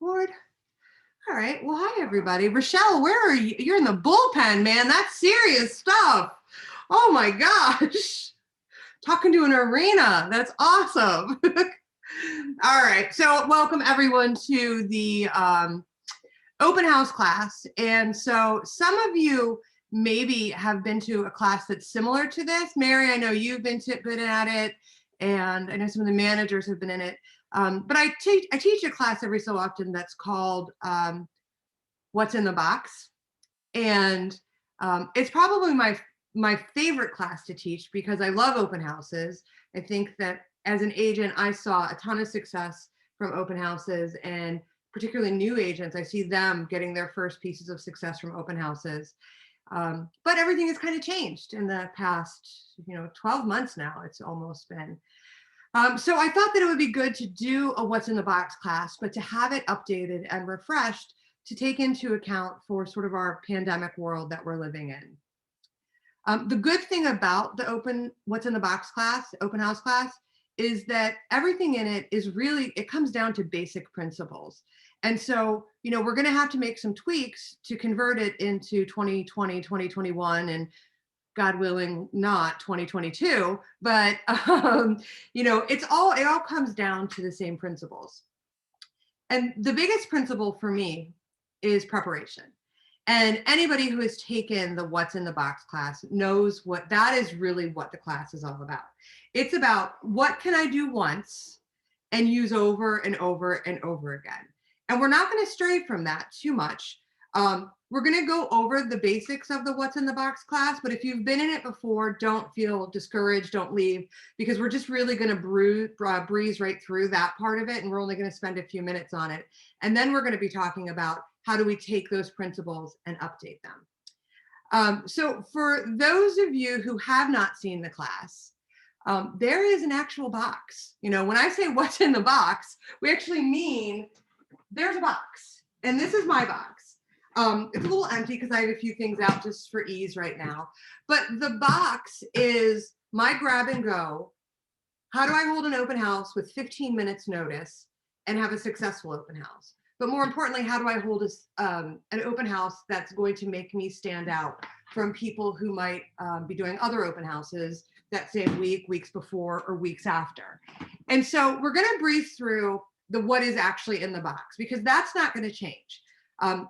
Record. All right. Well, hi, everybody. Rochelle, where are you? You're in the bullpen, man. That's serious stuff. Oh, my gosh. Talking to an arena. That's awesome. All right. So welcome, everyone, to the open house class. And so some of you maybe have been to a class that's similar to this. Mary, I know you've been at it, and I know some of the managers have been in it. But I teach a class every so often that's called What's in the Box. And it's probably my favorite class to teach because I love open houses. I think that as an agent, I saw a ton of success from open houses, and particularly new agents, I see them getting their first pieces of success from open houses. But everything has kind of changed in the past, 12 months now, it's almost been. So I thought that it would be good to do a What's in the Box class, but to have it updated and refreshed to take into account for sort of our pandemic world that we're living in. The good thing about the What's in the Box class, open house class, is that everything in it is really, it comes down to basic principles. And so, we're going to have to make some tweaks to convert it into 2020, 2021, and God willing, not 2022, but it all comes down to the same principles. And the biggest principle for me is preparation. And anybody who has taken the What's in the Box class knows that is really what the class is all about. It's about what can I do once and use over and over and over again. And we're not going to stray from that too much. We're going to go over the basics of the What's in the Box class, but if you've been in it before, don't feel discouraged, don't leave, because we're just really going to breeze right through that part of it, and we're only going to spend a few minutes on it. And then we're going to be talking about how do we take those principles and update them. So for those of you who have not seen the class, there is an actual box. When I say what's in the box, we actually mean there's a box, and this is my box. It's a little empty because I have a few things out just for ease right now. But the box is my grab and go. How do I hold an open house with 15 minutes notice and have a successful open house? But more importantly, how do I hold an open house that's going to make me stand out from people who might be doing other open houses that same week, weeks before, or weeks after? And so we're going to breeze through the what is actually in the box, because that's not going to change.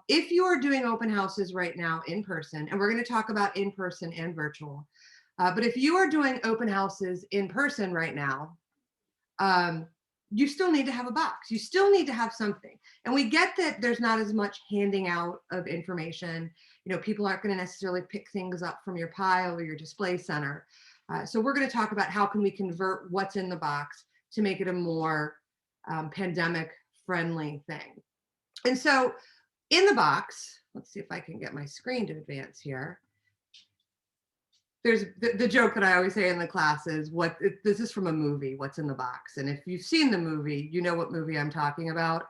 If you are doing open houses right now in person, and we're going to talk about in person and virtual, but if you are doing open houses in person right now, you still need to have a box. You still need to have something. And we get that there's not as much handing out of information. People aren't going to necessarily pick things up from your pile or your display center. So we're going to talk about how can we convert what's in the box to make it a more pandemic friendly thing. And so in the box, let's see if I can get my screen to advance here. There's the joke that I always say in the class is this is from a movie, What's in the Box. And if you've seen the movie, you know what movie I'm talking about,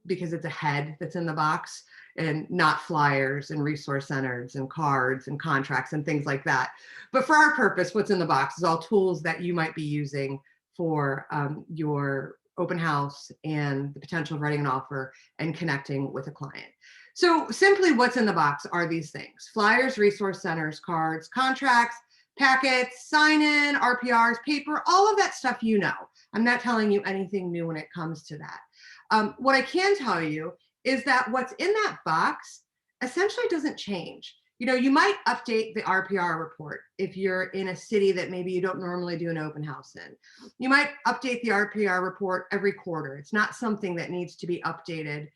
because it's a head that's in the box and not flyers and resource centers and cards and contracts and things like that. But for our purpose, what's in the box is all tools that you might be using for your open house and the potential of writing an offer and connecting with a client. So simply what's in the box are these things: flyers, resource centers, cards, contracts, packets, sign-in, RPRs, paper, all of that stuff. I'm not telling you anything new when it comes to that. What I can tell you is that what's in that box essentially doesn't change. You might update the RPR report if you're in a city that maybe you don't normally do an open house in. You might update the RPR report every quarter. It's not something that needs to be updated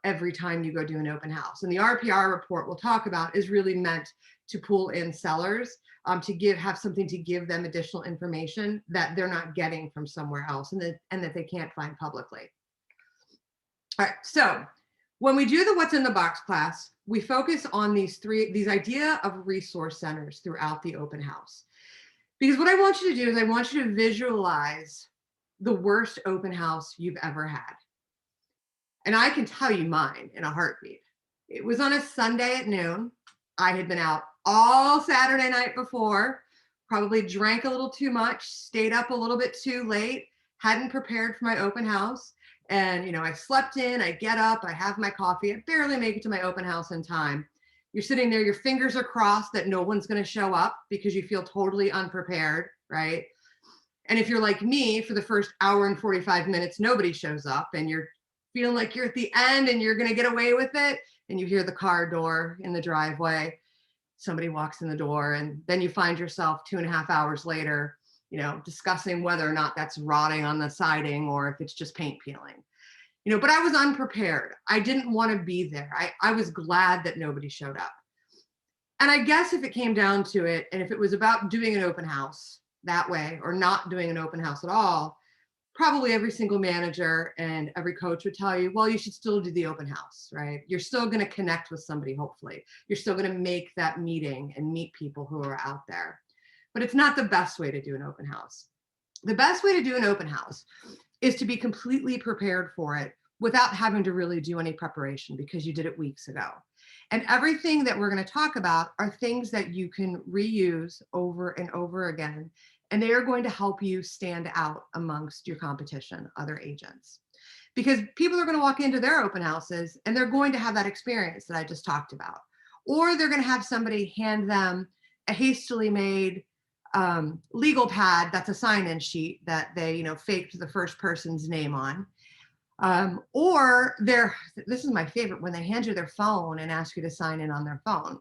every time you go do an open house. And the RPR report we'll talk about is really meant to pull in sellers, to have something to give them additional information that they're not getting from somewhere else and that they can't find publicly. All right, so when we do the What's in the Box class, we focus on these idea of resource centers throughout the open house. Because what I want you to do is I want you to visualize the worst open house you've ever had. And I can tell you mine in a heartbeat. It was on a Sunday at noon. I had been out all Saturday night before, probably drank a little too much, stayed up a little bit too late, hadn't prepared for my open house. And, I slept in, I get up, I have my coffee, I barely make it to my open house in time. You're sitting there, your fingers are crossed that no one's going to show up because you feel totally unprepared, right? And if you're like me, for the first hour and 45 minutes, nobody shows up and you're feeling like you're at the end and you're going to get away with it. And you hear the car door in the driveway. Somebody walks in the door, and then you find yourself 2.5 hours later, discussing whether or not that's rotting on the siding or if it's just paint peeling. But I was unprepared. I didn't want to be there. I was glad that nobody showed up. And I guess if it came down to it, and if it was about doing an open house that way or not doing an open house at all, probably every single manager and every coach would tell you, well, you should still do the open house, right? You're still going to connect with somebody, hopefully. You're still going to make that meeting and meet people who are out there. But it's not the best way to do an open house. The best way to do an open house is to be completely prepared for it without having to really do any preparation because you did it weeks ago. And everything that we're going to talk about are things that you can reuse over and over again. And they are going to help you stand out amongst your competition, other agents. Because people are going to walk into their open houses and they're going to have that experience that I just talked about. Or they're going to have somebody hand them a hastily made legal pad that's a sign-in sheet that they, faked the first person's name on. Or this is my favorite, when they hand you their phone and ask you to sign in on their phone.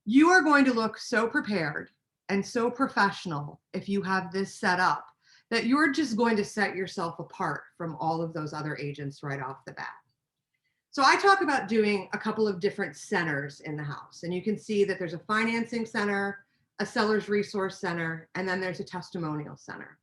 You are going to look so prepared and so professional if you have this set up that you're just going to set yourself apart from all of those other agents right off the bat. So I talk about doing a couple of different centers in the house, and you can see that there's a financing center, a seller's resource center, and then there's a testimonial center.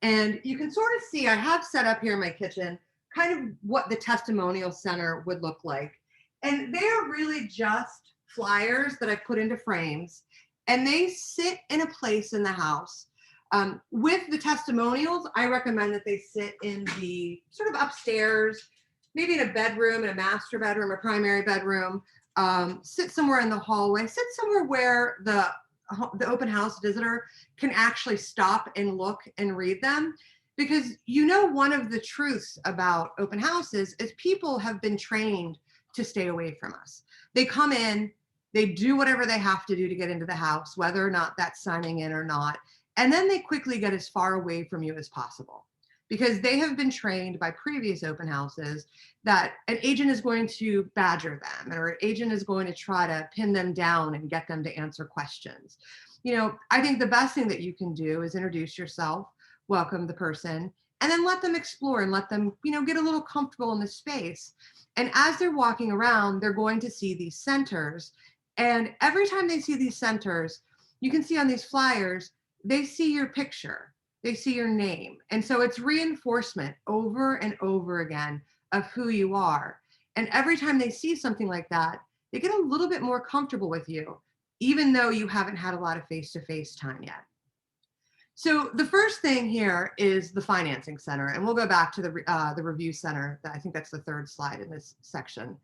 And you can sort of see, I have set up here in my kitchen kind of what the testimonial center would look like. And they are really just flyers that I've put into frames, and they sit in a place in the house. With the testimonials, I recommend that they sit in the sort of upstairs, maybe in a bedroom, in a master bedroom, a primary bedroom, sit somewhere in the hallway, sit somewhere where the open house visitor can actually stop and look and read them. Because one of the truths about open houses is people have been trained to stay away from us. They come in, they do whatever they have to do to get into the house, whether or not that's signing in or not. And then they quickly get as far away from you as possible because they have been trained by previous open houses that an agent is going to badger them or an agent is going to try to pin them down and get them to answer questions. I think the best thing that you can do is introduce yourself, welcome the person, and then let them explore and let them, get a little comfortable in the space. And as they're walking around, they're going to see these centers. And every time they see these centers, you can see on these flyers, they see your picture, they see your name. And so it's reinforcement over and over again of who you are. And every time they see something like that, they get a little bit more comfortable with you, even though you haven't had a lot of face-to-face time yet. So the first thing here is the financing center, and we'll go back to the review center. I think that's the third slide in this section.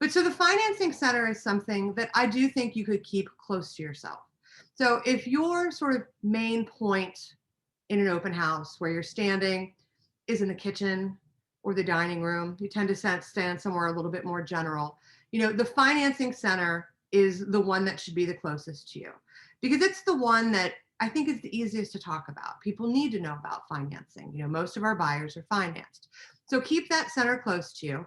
But so the financing center is something that I do think you could keep close to yourself. So if your sort of main point in an open house where you're standing is in the kitchen or the dining room, you tend to stand somewhere a little bit more general. The financing center is the one that should be the closest to you because it's the one that I think is the easiest to talk about. People need to know about financing. Most of our buyers are financed. So keep that center close to you.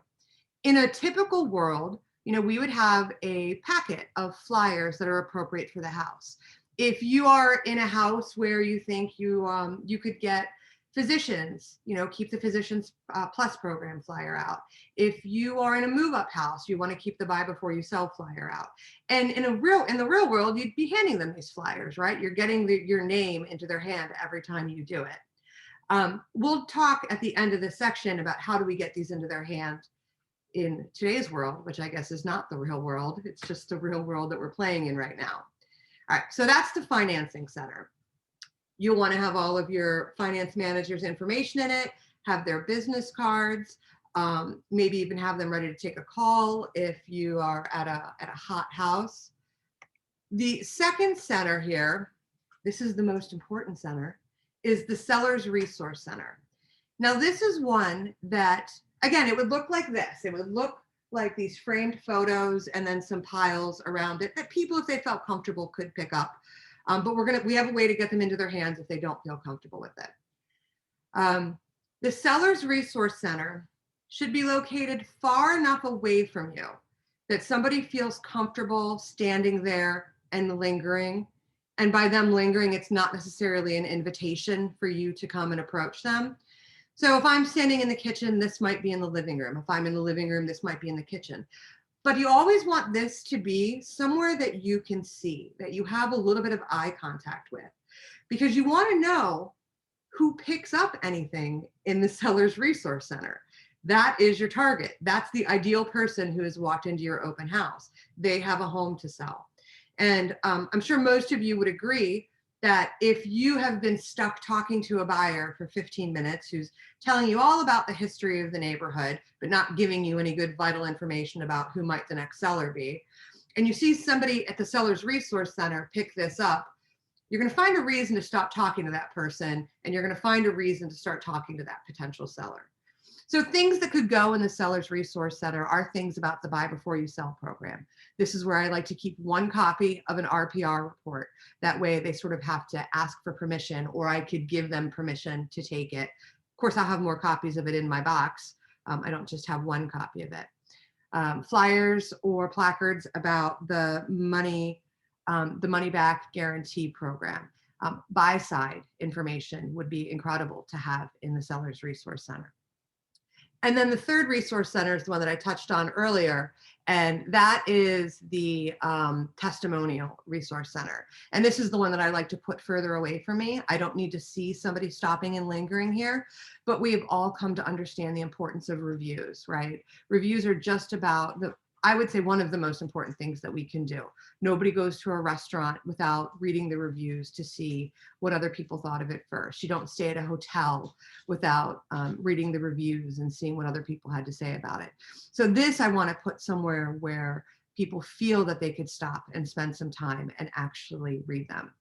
In a typical world, we would have a packet of flyers that are appropriate for the house. If you are in a house where you think you could get physicians, keep the Physicians Plus program flyer out. If you are in a move-up house, you want to keep the buy before you sell flyer out. And in the real world, you'd be handing them these flyers, right? You're getting your name into their hand every time you do it. We'll talk at the end of this section about how do we get these into their hand in today's world, which I guess is not the real world. It's just the real world that we're playing in right now. All right, so that's the financing center. You'll want to have all of your finance manager's information in it, have their business cards, maybe even have them ready to take a call if you are at a hot house. The second center here, this is the most important center, is the seller's resource center. Now this is one that, again, it would look like this. It would look like these framed photos and then some piles around it that people, if they felt comfortable, could pick up. But we have a way to get them into their hands if they don't feel comfortable with it. The Seller's Resource Center should be located far enough away from you that somebody feels comfortable standing there and lingering. And by them lingering, it's not necessarily an invitation for you to come and approach them. So if I'm standing in the kitchen, this might be in the living room. If I'm in the living room, this might be in the kitchen. But you always want this to be somewhere that you can see, that you have a little bit of eye contact with, because you want to know who picks up anything in the Seller's Resource Center. That is your target. That's the ideal person who has walked into your open house. They have a home to sell. And I'm sure most of you would agree that if you have been stuck talking to a buyer for 15 minutes who's telling you all about the history of the neighborhood, but not giving you any good vital information about who might the next seller be, and you see somebody at the Seller's Resource Center pick this up, you're going to find a reason to stop talking to that person, and you're going to find a reason to start talking to that potential seller. So things that could go in the Seller's Resource Center are things about the Buy Before You Sell program. This is where I like to keep one copy of an RPR report. That way they sort of have to ask for permission, or I could give them permission to take it. Of course, I'll have more copies of it in my box. I don't just have one copy of it. Flyers or placards about the money back guarantee program. Buy side information would be incredible to have in the Seller's Resource Center. And then the third resource center is the one that I touched on earlier, and that is the testimonial resource center. And this is the one that I like to put further away from me. I don't need to see somebody stopping and lingering here, but we have all come to understand the importance of reviews, right? Reviews are just about I would say one of the most important things that we can do. Nobody goes to a restaurant without reading the reviews to see what other people thought of it first. You don't stay at a hotel without reading the reviews and seeing what other people had to say about it. So this I want to put somewhere where people feel that they could stop and spend some time and actually read them.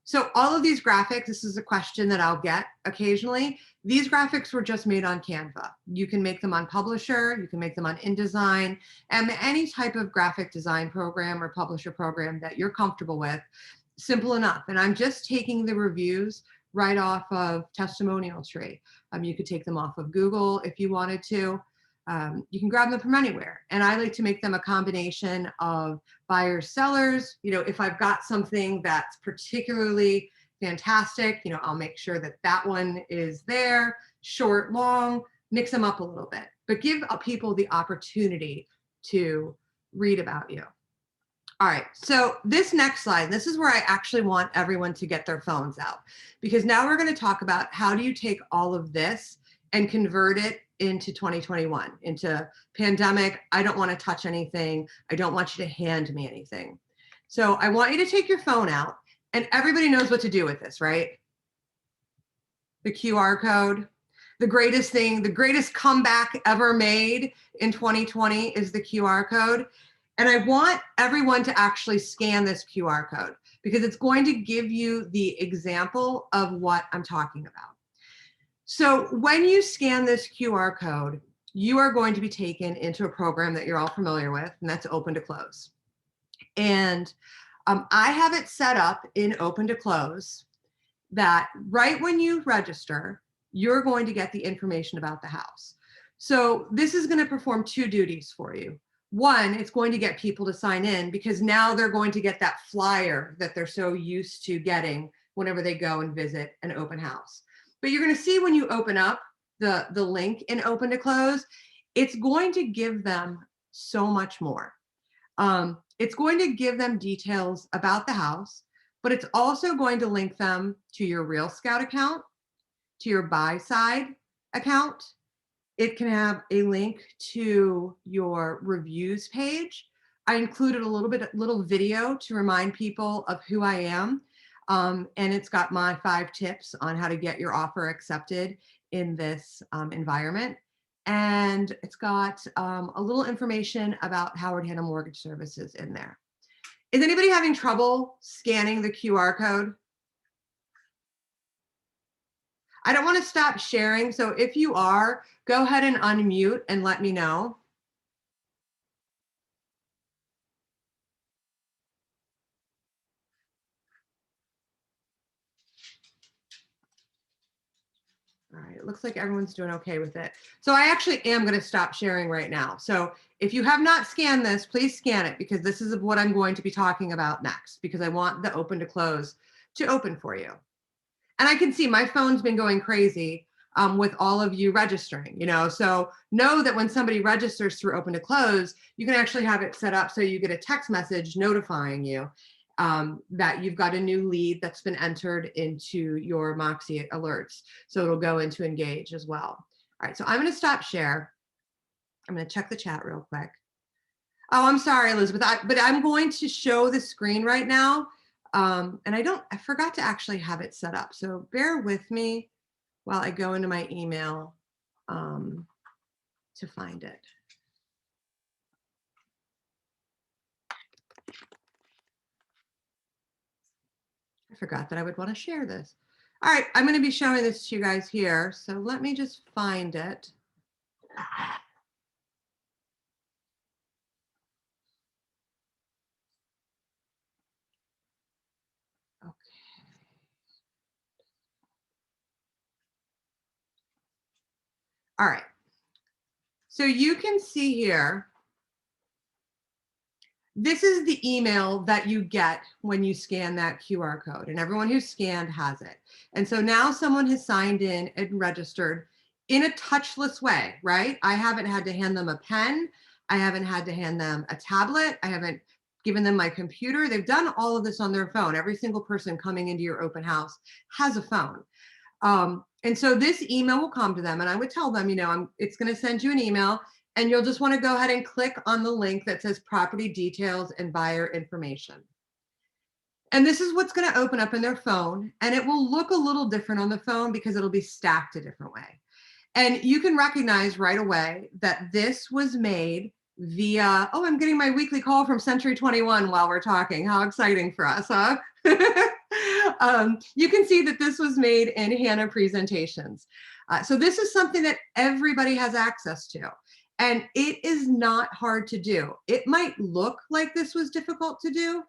So all of these graphics, this is a question that I'll get occasionally. These graphics were just made on Canva. You can make them on Publisher, you can make them on InDesign, and any type of graphic design program or publisher program that you're comfortable with. Simple enough. And I'm just taking the reviews right off of Testimonial Tree. You could take them off of Google if you wanted to. You can grab them from anywhere. And I like to make them a combination of buyers, sellers. You know, if I've got something that's particularly fantastic, you know, I'll make sure that that one is there, short, long, mix them up a little bit, but give people the opportunity to read about you. All right, so this next slide, this is where I actually want everyone to get their phones out, because now we're going to talk about how do you take all of this and convert it into 2021, into pandemic. I don't want to touch anything. I don't want you to hand me anything. So I want you to take your phone out, and everybody knows what to do with this, right? The QR code. The greatest thing, the greatest comeback ever made in 2020 is the QR code. And I want everyone to actually scan this QR code, because it's going to give you the example of what I'm talking about. So when you scan this QR code, you are going to be taken into a program that you're all familiar with, and that's Open to Close. And I have it set up in Open to Close that right when you register, you're going to get the information about the house. So this is going to perform two duties for you. One, it's going to get people to sign in, because now they're going to get that flyer that they're so used to getting whenever they go and visit an open house. But you're going to see when you open up the link in Open to Close, it's going to give them so much more. It's going to give them details about the house, but it's also going to link them to your Real Scout account, to your buy side account. It can have a link to your reviews page. I included a little video to remind people of who I am. And it's got my 5 tips on how to get your offer accepted in this environment. And it's got a little information about Howard Hanna Mortgage Services in there. Is anybody having trouble scanning the QR code? I don't want to stop sharing. So if you are, go ahead and unmute and let me know. All right, it looks like everyone's doing okay with it. So I actually am going to stop sharing right now. So if you have not scanned this, please scan it because this is what I'm going to be talking about next because I want the open to close to open for you. And I can see my phone's been going crazy with all of you registering, so know that when somebody registers through open to close, you can actually have it set up so you get a text message notifying you that you've got a new lead that's been entered into your Moxie alerts. So it'll go into engage as well. All right, so I'm going to stop share. I'm going to check the chat real quick. Oh, I'm sorry, Elizabeth, but I'm going to show the screen right now. And I forgot to actually have it set up. So bear with me while I go into my email to find it. I forgot that I would want to share this. All right, I'm going to be showing this to you guys here. So let me just find it. Okay. All right. So you can see here, this is the email that you get when you scan that QR code, and everyone who's scanned has it. And so now someone has signed in and registered in a touchless way, right? I haven't had to hand them a pen. I haven't had to hand them a tablet. I haven't given them my computer. They've done all of this on their phone. Every single person coming into your open house has a phone. And so this email will come to them, and I would tell them, it's going to send you an email, and you'll just want to go ahead and click on the link that says property details and buyer information. And this is what's going to open up in their phone, and it will look a little different on the phone because it'll be stacked a different way. And you can recognize right away that this was made via, oh, I'm getting my weekly call from Century 21 while we're talking. How exciting for us, huh? You can see that this was made in HANA presentations. So this is something that everybody has access to. And it is not hard to do. It might look like this was difficult to do,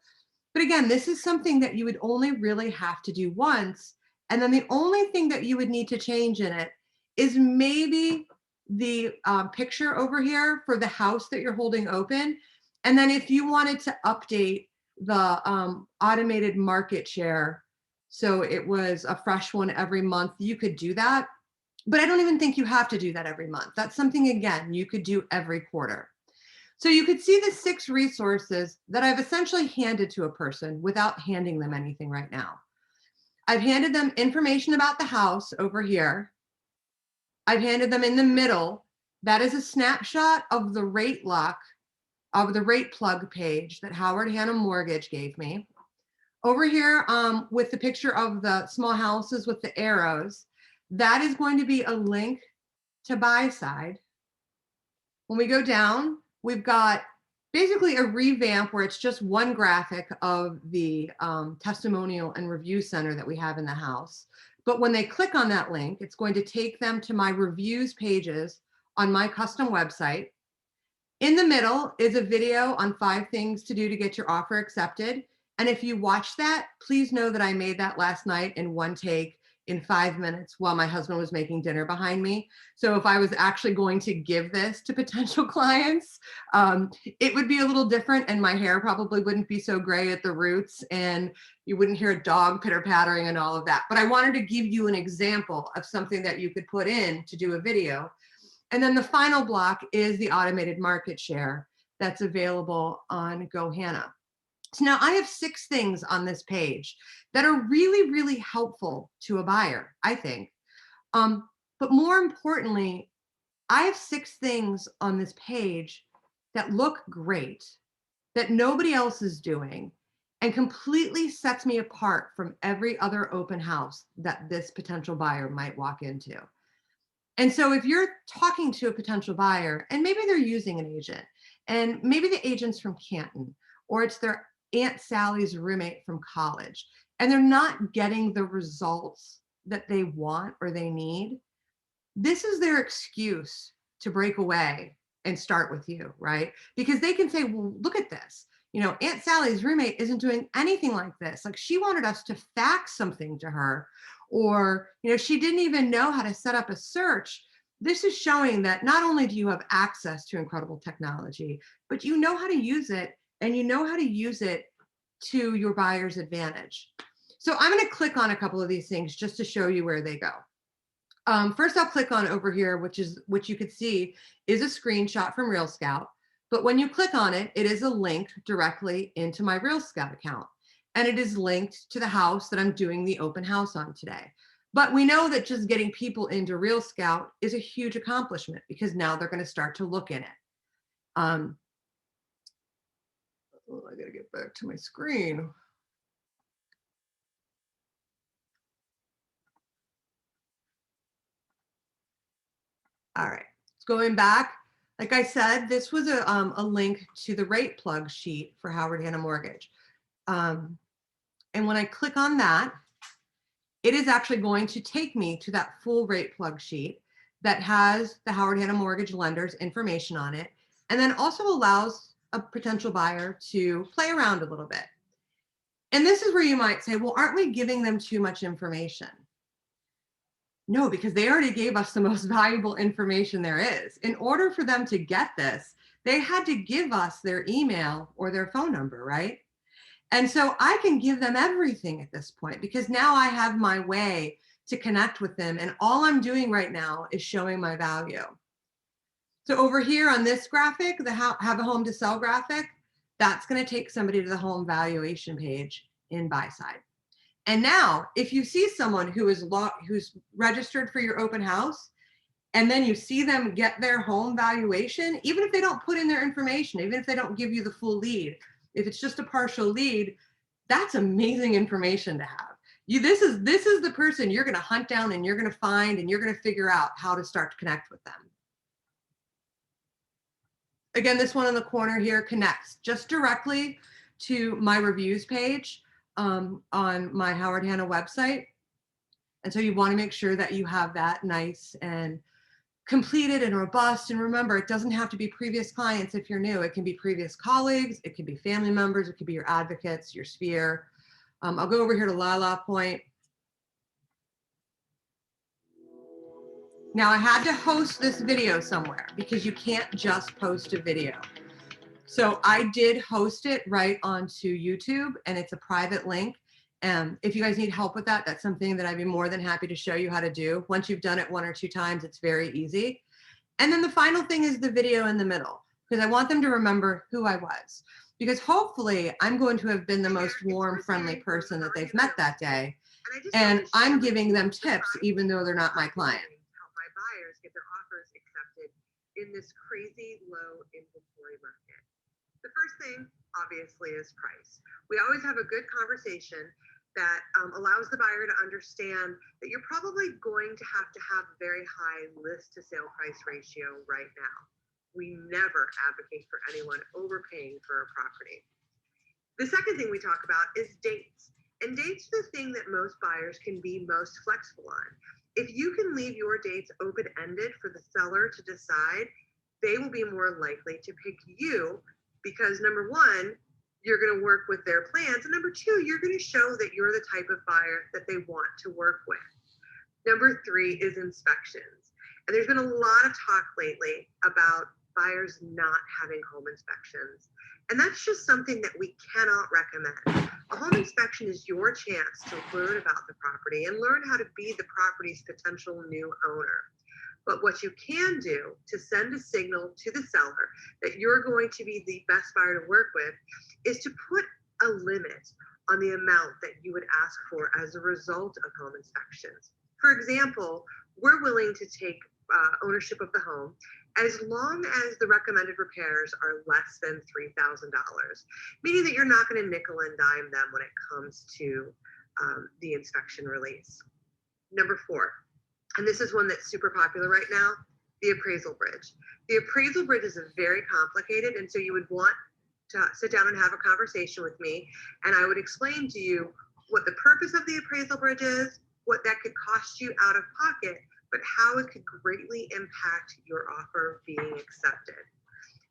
but again, this is something that you would only really have to do once. And then the only thing that you would need to change in it is maybe the picture over here for the house that you're holding open. And then if you wanted to update the automated market share, so it was a fresh one every month, you could do that. But I don't even think you have to do that every month. That's something, again, you could do every quarter. So you could see the 6 resources that I've essentially handed to a person without handing them anything right now. I've handed them information about the house over here. I've handed them in the middle. That is a snapshot of the rate lock, of the rate plug page that Howard Hanna Mortgage gave me. Over here with the picture of the small houses with the arrows, that is going to be a link to buy side. When we go down, we've got basically a revamp where it's just one graphic of the testimonial and review center that we have in the house. But when they click on that link, it's going to take them to my reviews pages on my custom website. In the middle is a video on 5 things to do to get your offer accepted. And if you watch that, please know that I made that last night in one take in 5 minutes while my husband was making dinner behind me. So if I was actually going to give this to potential clients, it would be a little different, and my hair probably wouldn't be so gray at the roots, and you wouldn't hear a dog pitter-pattering and all of that. But I wanted to give you an example of something that you could put in to do a video. And then the final block is the automated market share that's available on GoHanna. So now I have 6 things on this page that are really, really helpful to a buyer, I think. But more importantly, I have 6 things on this page that look great, that nobody else is doing, and completely sets me apart from every other open house that this potential buyer might walk into. And so if you're talking to a potential buyer and maybe they're using an agent, and maybe the agent's from Canton, or it's their Aunt Sally's roommate from college, and they're not getting the results that they want or they need, this is their excuse to break away and start with you, right? Because they can say, well, look at this. You know, Aunt Sally's roommate isn't doing anything like this. Like, she wanted us to fax something to her, or, you know, she didn't even know how to set up a search. This is showing that not only do you have access to incredible technology, but you know how to use it, and you know how to use it to your buyer's advantage. So I'm going to click on a couple of these things just to show you where they go. First, I'll click on over here, which you could see is a screenshot from Real Scout. But when you click on it, it is a link directly into my Real Scout account. And it is linked to the house that I'm doing the open house on today. But we know that just getting people into Real Scout is a huge accomplishment, because now they're going to start to look in it. I got to get back to my screen. All right, going back. Like I said, this was a link to the rate plug sheet for Howard Hanna Mortgage. And when I click on that, it is actually going to take me to that full rate plug sheet that has the Howard Hanna Mortgage lender's information on it, and then also allows a potential buyer to play around a little bit. And this is where you might say, well, aren't we giving them too much information? No, because they already gave us the most valuable information there is. In order for them to get this, they had to give us their email or their phone number, right? And so I can give them everything at this point, because now I have my way to connect with them. And all I'm doing right now is showing my value. So over here on this graphic, the have a home to sell graphic, that's going to take somebody to the home valuation page in buy side. And now, if you see someone who's registered for your open house, and then you see them get their home valuation, even if they don't put in their information, even if they don't give you the full lead, if it's just a partial lead, that's amazing information to have. This is the person you're going to hunt down, and you're going to find, and you're going to figure out how to start to connect with them. Again, this one in the corner here connects just directly to my reviews page on my Howard Hanna website. And so you want to make sure that you have that nice and completed and robust. And remember, it doesn't have to be previous clients if you're new. It can be previous colleagues, it can be family members, it could be your advocates, your sphere. I'll go over here to Lala Point. Now, I had to host this video somewhere, because you can't just post a video. So I did host it right onto YouTube, and it's a private link. And if you guys need help with that, that's something that I'd be more than happy to show you how to do. Once you've done it 1 or 2 times, it's very easy. And then the final thing is the video in the middle, because I want them to remember who I was. Because hopefully I'm going to have been the most warm, friendly person that they've met that day. And I'm giving them tips, even though they're not my client. Help my buyers get their offers accepted in this crazy low inventory market. The first thing, obviously, is price. We always have a good conversation that allows the buyer to understand that you're probably going to have a very high list to sale price ratio right now. We never advocate for anyone overpaying for a property. The second thing we talk about is dates. And dates are the thing that most buyers can be most flexible on. If you can leave your dates open-ended for the seller to decide, they will be more likely to pick you, because number one, you're going to work with their plans. And number two, you're going to show that you're the type of buyer that they want to work with. Number three is inspections. And there's been a lot of talk lately about buyers not having home inspections. And that's just something that we cannot recommend. A home inspection is your chance to learn about the property and learn how to be the property's potential new owner. But what you can do to send a signal to the seller that you're going to be the best buyer to work with is to put a limit on the amount that you would ask for as a result of home inspections. For example, we're willing to take ownership of the home as long as the recommended repairs are less than $3,000, meaning that you're not going to nickel and dime them when it comes to the inspection release. Number 4. And this is one that's super popular right now, the appraisal bridge. The appraisal bridge is very complicated, and so you would want to sit down and have a conversation with me, and I would explain to you what the purpose of the appraisal bridge is, what that could cost you out of pocket, but how it could greatly impact your offer being accepted.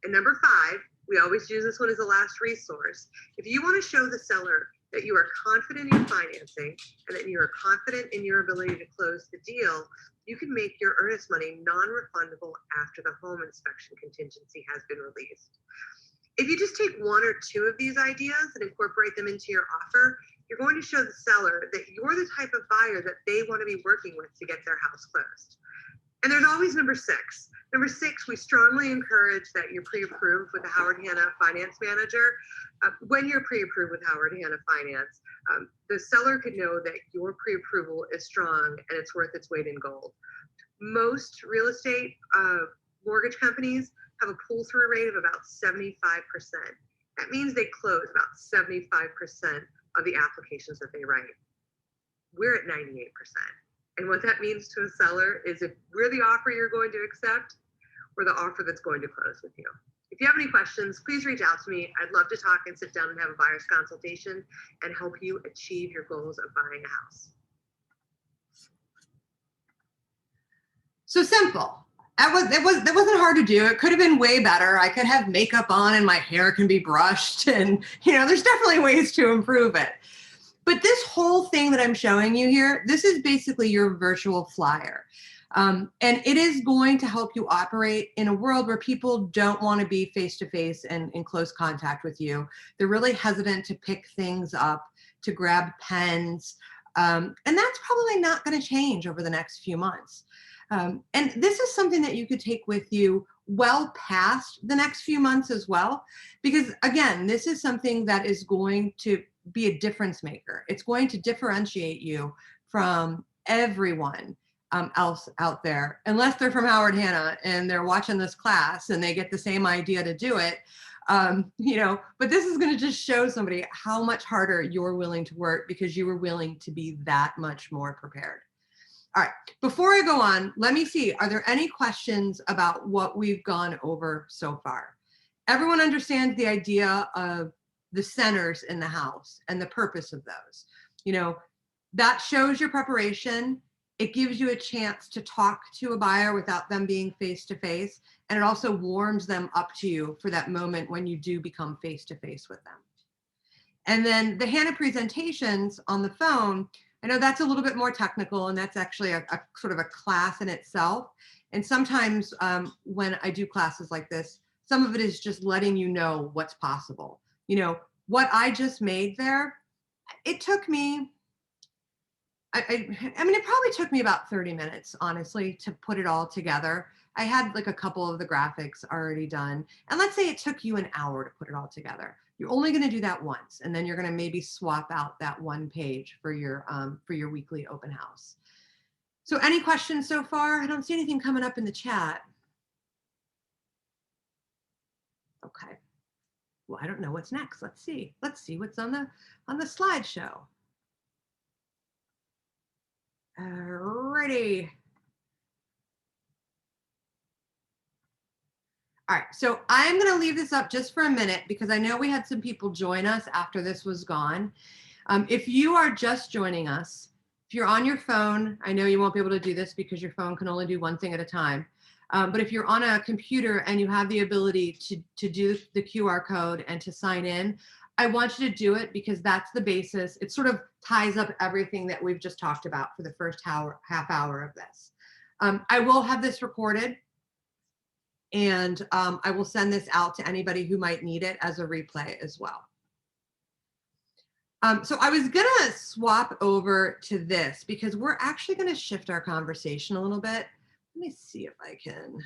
And number 5, we always use this one as a last resource. If you want to show the seller that you are confident in financing and that you are confident in your ability to close the deal, you can make your earnest money non-refundable after the home inspection contingency has been released. If you just take 1 or 2 of these ideas and incorporate them into your offer, you're going to show the seller that you're the type of buyer that they want to be working with to get their house closed. And there's always number 6. Number 6, we strongly encourage that you're pre-approved with the Howard Hanna Finance Manager. When you're pre-approved with Howard Hanna Finance, the seller could know that your pre-approval is strong and it's worth its weight in gold. Most real estate mortgage companies have a pull-through rate of about 75%. That means they close about 75% of the applications that they write. We're at 98%. And what that means to a seller is if we're the offer you're going to accept, we're the offer that's going to close with you. If you have any questions, please reach out to me. I'd love to talk and sit down and have a buyer's consultation and help you achieve your goals of buying a house. So simple. That wasn't hard to do. It could have been way better. I could have makeup on and my hair can be brushed, and there's definitely ways to improve it. But this whole thing that I'm showing you here, this is basically your virtual flyer. And it is going to help you operate in a world where people don't want to be face-to-face and in close contact with you. They're really hesitant to pick things up, to grab pens. And that's probably not going to change over the next few months. And this is something that you could take with you well past the next few months as well, because again, this is something that is going to be a difference maker. It's going to differentiate you from everyone else out there, unless they're from Howard Hanna and they're watching this class and they get the same idea to do it. But this is going to just show somebody how much harder you're willing to work because you were willing to be that much more prepared. All right, before I go on, let me see, are there any questions about what we've gone over so far? Everyone understands the idea of the centers in the house and the purpose of those. That shows your preparation. It gives you a chance to talk to a buyer without them being face-to-face, and it also warms them up to you for that moment when you do become face-to-face with them. And then the Hanna presentations on the phone, I know that's a little bit more technical, and that's actually a sort of a class in itself. And sometimes when I do classes like this, some of it is just letting you know what's possible. What I just made there, it took me, it probably took me about 30 minutes, honestly, to put it all together. I had like a couple of the graphics already done. And let's say it took you an hour to put it all together. You're only going to do that once, and then you're going to maybe swap out that one page for your weekly open house. So any questions so far? I don't see anything coming up in the chat. Okay. Well, I don't know what's next. Let's see. Let's see what's on the slideshow. Alrighty. All right, so I'm going to leave this up just for a minute because I know we had some people join us after this was gone. If you are just joining us, if you're on your phone, I know you won't be able to do this because your phone can only do one thing at a time. But if you're on a computer and you have the ability to do the QR code and to sign in, I want you to do it because that's the basis. It sort of ties up everything that we've just talked about for the first half hour of this. I will have this recorded, and I will send this out to anybody who might need it as a replay as well. So I was gonna swap over to this because we're actually gonna shift our conversation a little bit. Let me see if I can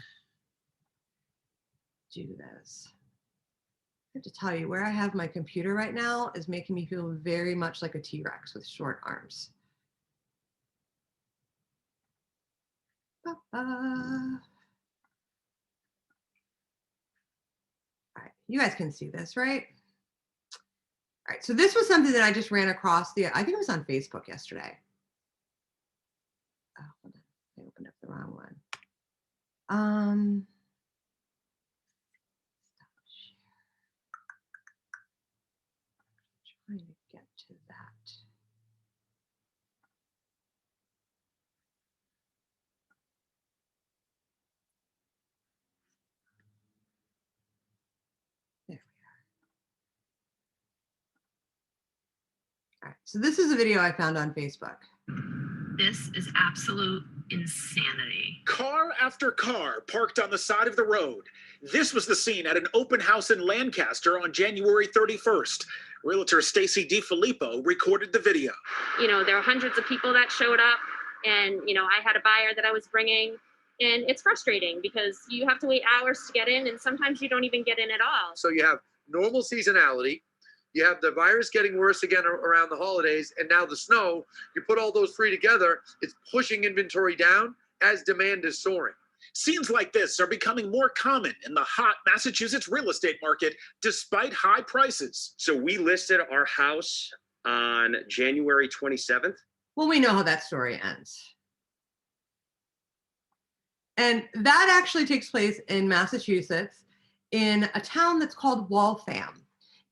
do this. I have to tell you, where I have my computer right now is making me feel very much like a T-Rex with short arms. All right, you guys can see this, right? All right, so this was something that I just ran across I think it was on Facebook yesterday. Oh, hold on, I opened up the wrong one. Trying to get to that. So this is a video I found on Facebook. This is absolute insanity. Car after car parked on the side of the road. This was the scene at an open house in Lancaster on January 31st. Realtor Stacy DiFilippo recorded the video. You know, there were hundreds of people that showed up, and, you know, I had a buyer that I was bringing, and it's frustrating because you have to wait hours to get in, and sometimes you don't even get in at all. So you have normal seasonality, you have the virus getting worse again around the holidays, and now the snow. You put all those three together, it's pushing inventory down as demand is soaring. Scenes like this are becoming more common in the hot Massachusetts real estate market despite high prices. So we listed our house on January 27th. Well, we know how that story ends. And that actually takes place in Massachusetts in a town that's called Waltham.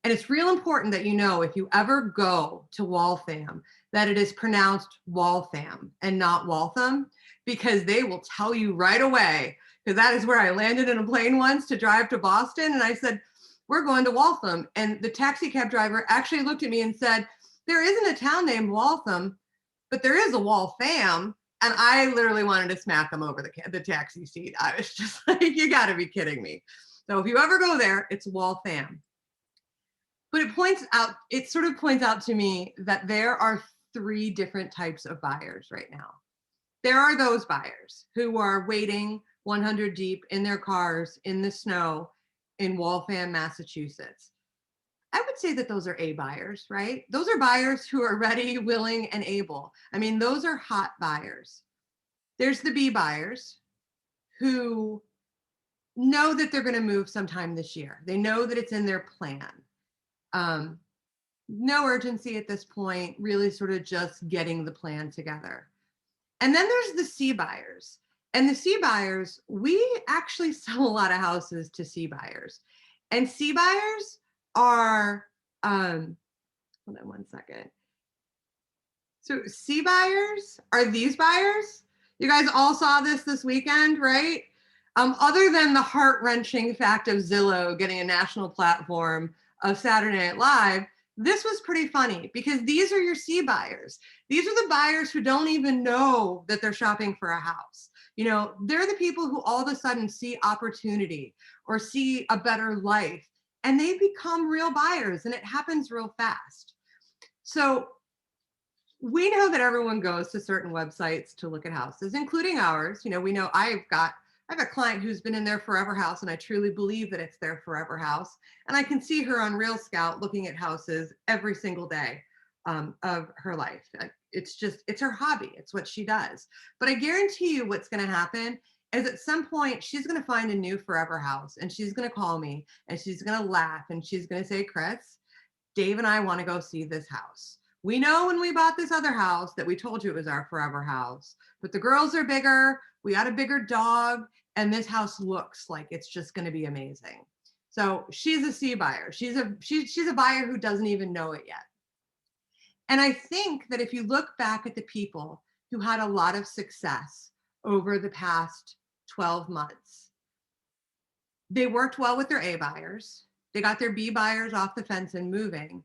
And it's real important that you know, if you ever go to Waltham, that it is pronounced Waltham and not Waltham, because they will tell you right away, because that is where I landed in a plane once to drive to Boston. And I said, we're going to Waltham. And the taxi cab driver actually looked at me and said, there isn't a town named Waltham, but there is a Waltham. And I literally wanted to smack him over the taxi seat. I was just like, you gotta be kidding me. So if you ever go there, it's Waltham. But it sort of points out to me that there are three different types of buyers right now. There are those buyers who are waiting 100 deep in their cars in the snow in Waltham, Massachusetts. I would say that those are A buyers, right? Those are buyers who are ready, willing, and able. I mean, those are hot buyers. There's the B buyers who know that they're going to move sometime this year. They know that it's in their plan. No urgency at this point, really sort of just getting the plan together. And then there's the C buyers. And the C buyers, we actually sell a lot of houses to C buyers. And C buyers are, hold on one second. So C buyers are these buyers. You guys all saw this weekend, right? Other than the heart-wrenching fact of Zillow getting a national platform of Saturday Night Live, this was pretty funny because these are your C buyers. These are the buyers who don't even know that they're shopping for a house. You know, they're the people who all of a sudden see opportunity or see a better life, and they become real buyers, and it happens real fast. So we know that everyone goes to certain websites to look at houses, including ours. You know, we know I have a client who's been in their forever house, and I truly believe that it's their forever house. And I can see her on Real Scout looking at houses every single day of her life. It's her hobby. It's what she does. But I guarantee you what's going to happen is at some point she's going to find a new forever house, and she's going to call me, and she's going to laugh, and she's going to say, Chris, Dave and I want to go see this house. We know when we bought this other house that we told you it was our forever house, but the girls are bigger, we got a bigger dog, and this house looks like it's just going to be amazing. So she's a C buyer. She's a buyer who doesn't even know it yet. And I think that if you look back at the people who had a lot of success over the past 12 months, they worked well with their A buyers. They got their B buyers off the fence and moving,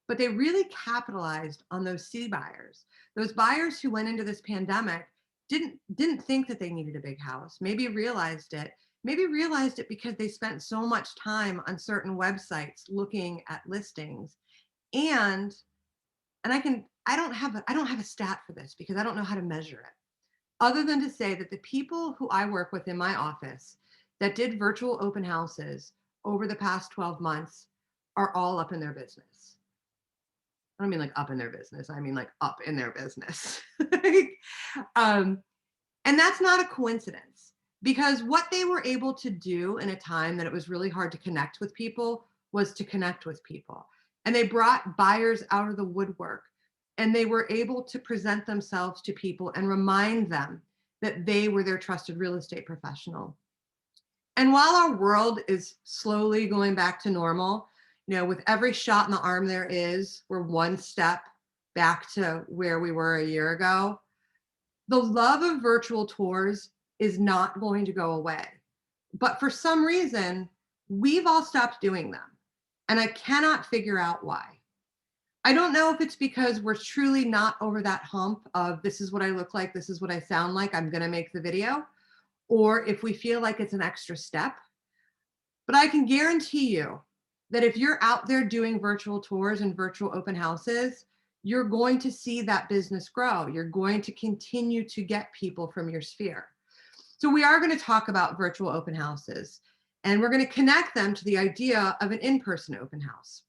but they really capitalized on those C buyers. Those buyers who went into this pandemic didn't think that they needed a big house, maybe realized it because they spent so much time on certain websites looking at listings. And I don't have a stat for this because I don't know how to measure it, other than to say that the people who I work with in my office that did virtual open houses over the past 12 months are all up in their business. I don't mean like up in their business. I mean like up in their business. And that's not a coincidence, because what they were able to do in a time that it was really hard to connect with people was to connect with people. And they brought buyers out of the woodwork, and they were able to present themselves to people and remind them that they were their trusted real estate professional. And while our world is slowly going back to normal, you know, with every shot in the arm there is, we're one step back to where we were a year ago. The love of virtual tours is not going to go away. But for some reason, we've all stopped doing them. And I cannot figure out why. I don't know if it's because we're truly not over that hump of this is what I look like, this is what I sound like, I'm going to make the video, or if we feel like it's an extra step. But I can guarantee you that if you're out there doing virtual tours and virtual open houses, you're going to see that business grow. You're going to continue to get people from your sphere. So we are going to talk about virtual open houses, and we're going to connect them to the idea of an in-person open house.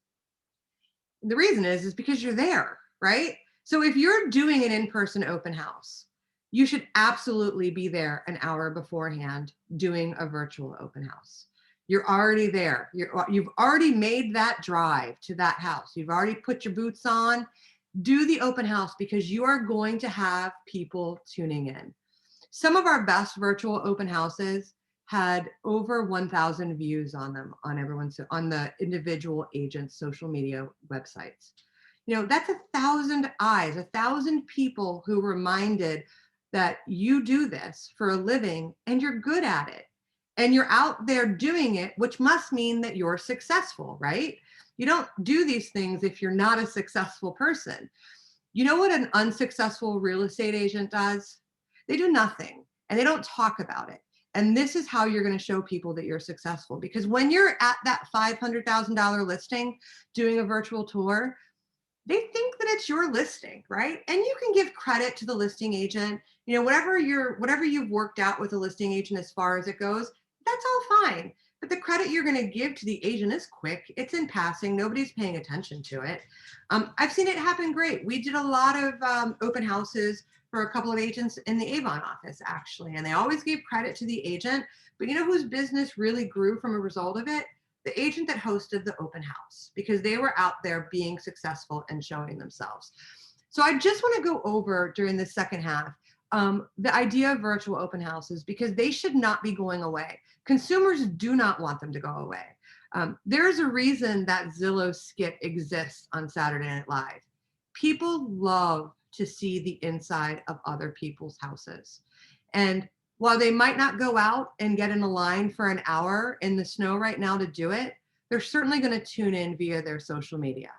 The reason is because you're there, right? So if you're doing an in-person open house, you should absolutely be there an hour beforehand doing a virtual open house. You're already there. You've already made that drive to that house. You've already put your boots on. Do the open house because you are going to have people tuning in. Some of our best virtual open houses had over 1,000 views on them on the individual agents' social media websites. You know, that's 1,000 eyes, 1,000 people who reminded that you do this for a living and you're good at it. And you're out there doing it, which must mean that you're successful, right? You don't do these things if you're not a successful person. You know what an unsuccessful real estate agent does? They do nothing and they don't talk about it. And this is how you're going to show people that you're successful. Because when you're at that $500,000 listing doing a virtual tour, they think that it's your listing, right? And you can give credit to the listing agent. You know, whatever you've worked out with a listing agent as far as it goes, that's all fine. But the credit you're going to give to the agent is quick. It's in passing. Nobody's paying attention to it. I've seen it happen great. We did a lot of open houses for a couple of agents in the Avon office, actually, and they always gave credit to the agent. But you know whose business really grew from a result of it? The agent that hosted the open house, because they were out there being successful and showing themselves. So I just want to go over during the second half the idea of virtual open houses, because they should not be going away. Consumers do not want them to go away. There's a reason that Zillow skit exists on Saturday Night Live. People love to see the inside of other people's houses. And while they might not go out and get in a line for an hour in the snow right now to do it, they're certainly going to tune in via their social media.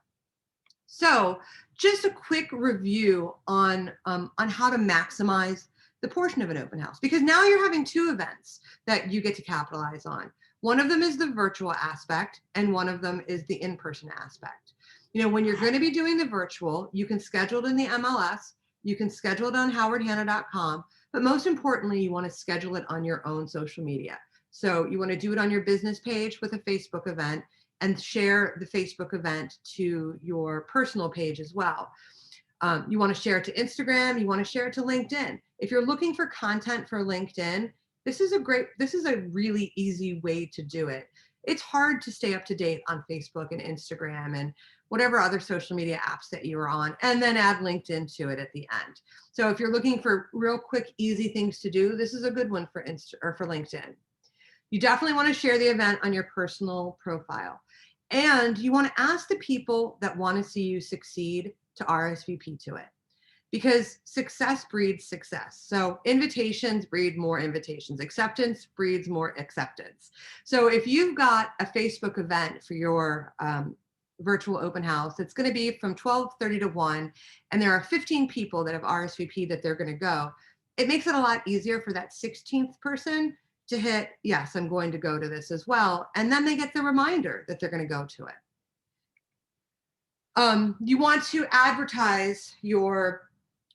So just a quick review on how to maximize the portion of an open house, because now you're having two events that you get to capitalize on. One of them is the virtual aspect, and one of them is the in-person aspect. You know, when you're going to be doing the virtual, you can schedule it in the MLS, you can schedule it on howardhanna.com, but most importantly, you want to schedule it on your own social media. So you want to do it on your business page with a Facebook event and share the Facebook event to your personal page as well. You want to share it to Instagram, you want to share it to LinkedIn. If you're looking for content for LinkedIn, this is a really easy way to do it. It's hard to stay up to date on Facebook and Instagram and whatever other social media apps that you're on, and then add LinkedIn to it at the end. So if you're looking for real quick, easy things to do, this is a good one for LinkedIn. You definitely want to share the event on your personal profile. And you want to ask the people that want to see you succeed to RSVP to it, because success breeds success. So invitations breed more invitations. Acceptance breeds more acceptance. So if you've got a Facebook event for your virtual open house, it's going to be from 12:30 to 1, and there are 15 people that have RSVP that they're going to go, it makes it a lot easier for that 16th person to hit, yes, I'm going to go to this as well. And then they get the reminder that they're going to go to it. You want to advertise your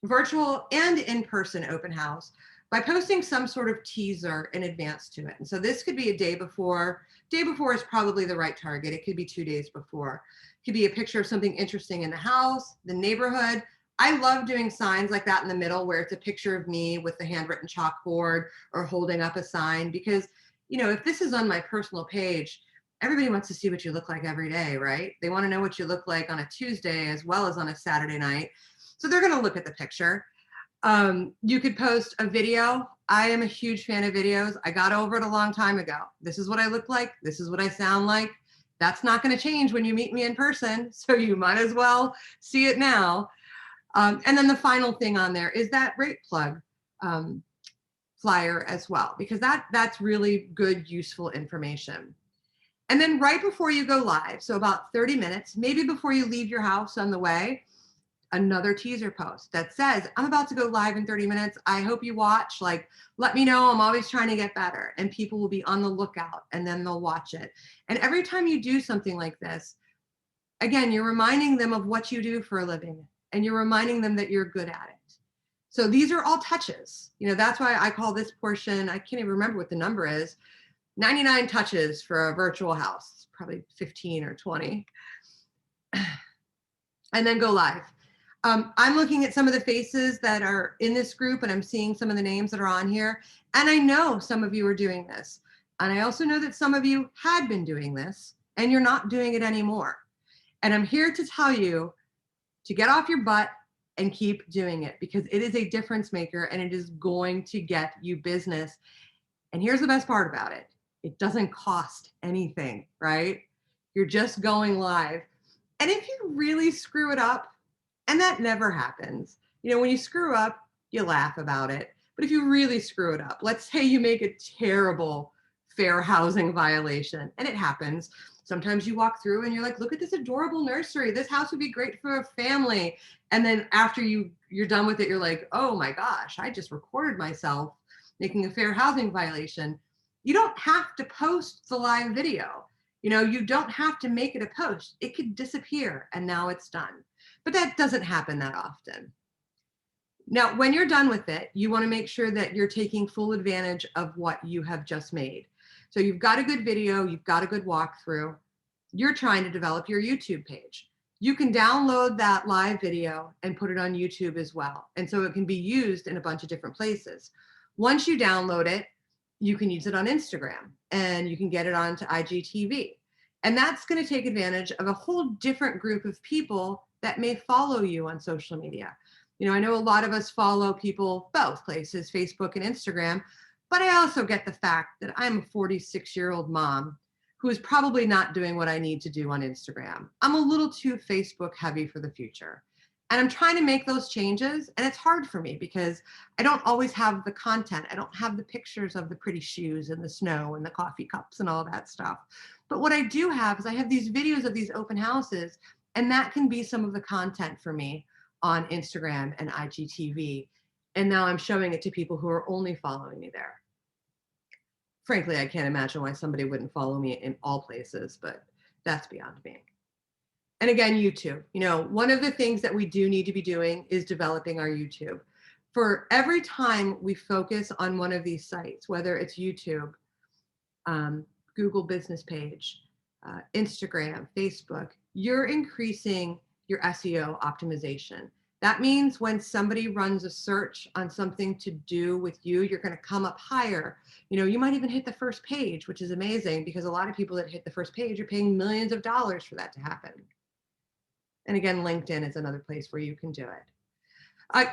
virtual and in-person open house by posting some sort of teaser in advance to it. And so this could be a day before. Day before is probably the right target. It could be 2 days before. It could be a picture of something interesting in the house, the neighborhood. I love doing signs like that in the middle where it's a picture of me with the handwritten chalkboard or holding up a sign, because, you know, if this is on my personal page, everybody wants to see what you look like every day, right? They want to know what you look like on a Tuesday as well as on a Saturday night. So they're going to look at the picture. You could post a video. I am a huge fan of videos. I got over it a long time ago. This is what I look like. This is what I sound like. That's not going to change when you meet me in person. So you might as well see it now. And then the final thing on there is that rate plug flyer as well, because that's really good, useful information. And then right before you go live, so about 30 minutes, maybe before you leave your house on the way, another teaser post that says, I'm about to go live in 30 minutes. I hope you watch. Like, let me know. I'm always trying to get better. And people will be on the lookout and then they'll watch it. And every time you do something like this, again, you're reminding them of what you do for a living and you're reminding them that you're good at it. So these are all touches. You know, that's why I call this portion, I can't even remember what the number is, 99 touches for a virtual house, probably 15 or 20. And then go live. I'm looking at some of the faces that are in this group and I'm seeing some of the names that are on here. And I know some of you are doing this. And I also know that some of you had been doing this and you're not doing it anymore. And I'm here to tell you to get off your butt and keep doing it because it is a difference maker and it is going to get you business. And here's the best part about it. It doesn't cost anything, right? You're just going live. And if you really screw it up, and that never happens, you know, when you screw up, you laugh about it. But if you really screw it up, let's say you make a terrible fair housing violation, and it happens. Sometimes you walk through and you're like, look at this adorable nursery. This house would be great for a family. And then after you're done with it, you're like, oh my gosh, I just recorded myself making a fair housing violation. You don't have to post the live video. You know, you don't have to make it a post. It could disappear and now it's done. But that doesn't happen that often. Now, when you're done with it, you want to make sure that you're taking full advantage of what you have just made. So you've got a good video, you've got a good walkthrough, you're trying to develop your YouTube page. You can download that live video and put it on YouTube as well. And so it can be used in a bunch of different places. Once you download it, you can use it on Instagram and you can get it onto IGTV. And that's going to take advantage of a whole different group of people that may follow you on social media. You know, I know a lot of us follow people both places, Facebook and Instagram, but I also get the fact that I'm a 46-year-old mom who is probably not doing what I need to do on Instagram. I'm a little too Facebook heavy for the future. And I'm trying to make those changes. And it's hard for me because I don't always have the content. I don't have the pictures of the pretty shoes and the snow and the coffee cups and all that stuff. But what I do have is I have these videos of these open houses, and that can be some of the content for me on Instagram and IGTV. And now I'm showing it to people who are only following me there. Frankly, I can't imagine why somebody wouldn't follow me in all places, but that's beyond me. And again, YouTube, you know, one of the things that we do need to be doing is developing our YouTube. For every time we focus on one of these sites, whether it's YouTube, Google business page, Instagram, Facebook, you're increasing your SEO optimization. That means when somebody runs a search on something to do with you, you're going to come up higher. You know, you might even hit the first page, which is amazing because a lot of people that hit the first page are paying millions of dollars for that to happen. And again, LinkedIn is another place where you can do it.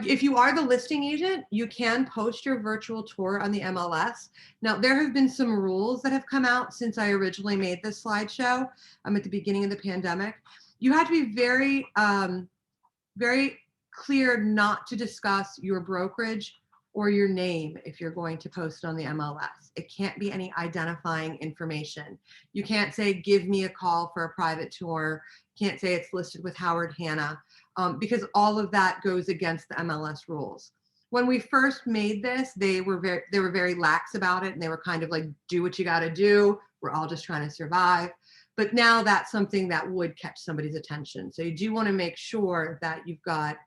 If you are the listing agent, you can post your virtual tour on the MLS. Now, there have been some rules that have come out since I originally made this slideshow at the beginning of the pandemic. You have to be very, very clear not to discuss your brokerage or your name if you're going to post it on the MLS. It can't be any identifying information. You can't say, give me a call for a private tour. Can't say it's listed with Howard Hanna, because all of that goes against the MLS rules. When we first made this, they were very lax about it, and they were kind of like, do what you got to do. We're all just trying to survive. But now that's something that would catch somebody's attention. So you do want to make sure that you've got,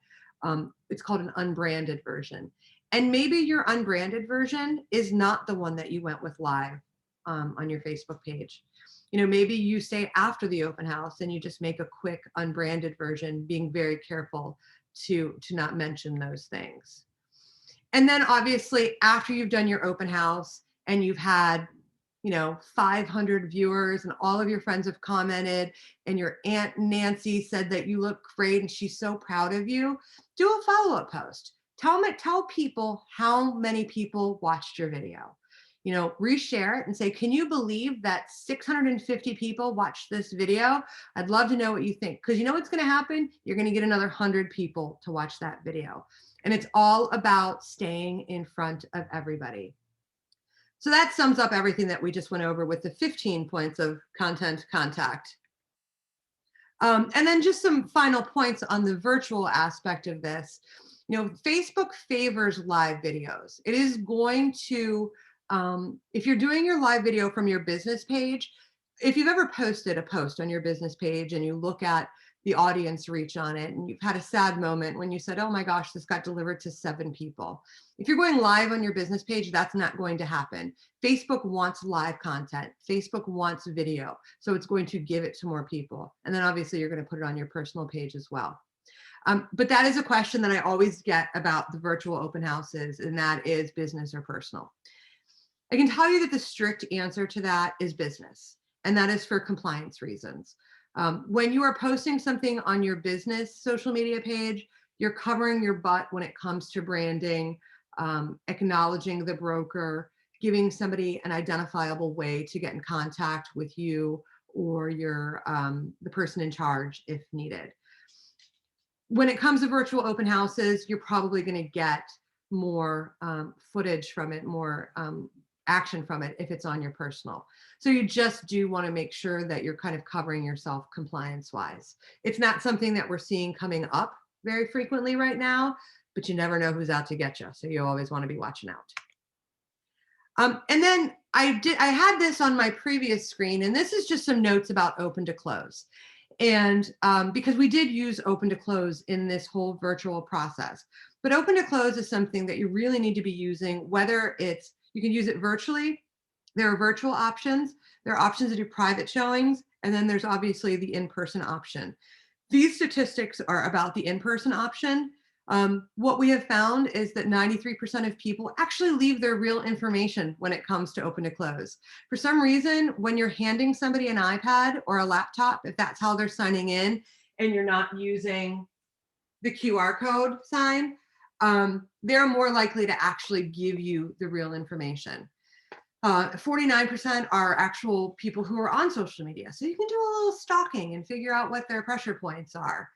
it's called an unbranded version. And maybe your unbranded version is not the one that you went with live on your Facebook page. You know, maybe you stay after the open house and you just make a quick unbranded version, being very careful to not mention those things. And then obviously after you've done your open house and you've had, you know, 500 viewers and all of your friends have commented and your Aunt Nancy said that you look great and she's so proud of you, do a follow-up post. Tell people how many people watched your video. You know, reshare it and say, can you believe that 650 people watched this video? I'd love to know what you think. Because you know what's going to happen? You're going to get another 100 people to watch that video. And it's all about staying in front of everybody. So that sums up everything that we just went over with the 15 points of content contact. And then just some final points on the virtual aspect of this. You know, Facebook favors live videos. It is going to, if you're doing your live video from your business page, if you've ever posted a post on your business page and you look at the audience reach on it and you've had a sad moment when you said, oh my gosh, this got delivered to 7 people. If you're going live on your business page, that's not going to happen. Facebook wants live content. Facebook wants video. So it's going to give it to more people. And then obviously you're going to put it on your personal page as well. But that is a question that I always get about the virtual open houses, and that is business or personal. I can tell you that the strict answer to that is business, and that is for compliance reasons. When you are posting something on your business social media page, you're covering your butt when it comes to branding, acknowledging the broker, giving somebody an identifiable way to get in contact with you or your the person in charge if needed. When it comes to virtual open houses, you're probably going to get more footage from it, more action from it if it's on your personal. So you just do want to make sure that you're kind of covering yourself compliance wise. It's not something that we're seeing coming up very frequently right now, but you never know who's out to get you. So you always want to be watching out. And then I had this on my previous screen, and this is just some notes about open to close. And because we did use open to close in this whole virtual process, but open to close is something that you really need to be using, whether it's, you can use it virtually. There are virtual options. There are options to do private showings. And then there's obviously the in-person option. These statistics are about the in-person option. What we have found is that 93% of people actually leave their real information when it comes to open to close. For some reason, when you're handing somebody an iPad or a laptop, if that's how they're signing in and you're not using the QR code sign, they're more likely to actually give you the real information. 49% are actual people who are on social media. So you can do a little stalking and figure out what their pressure points are.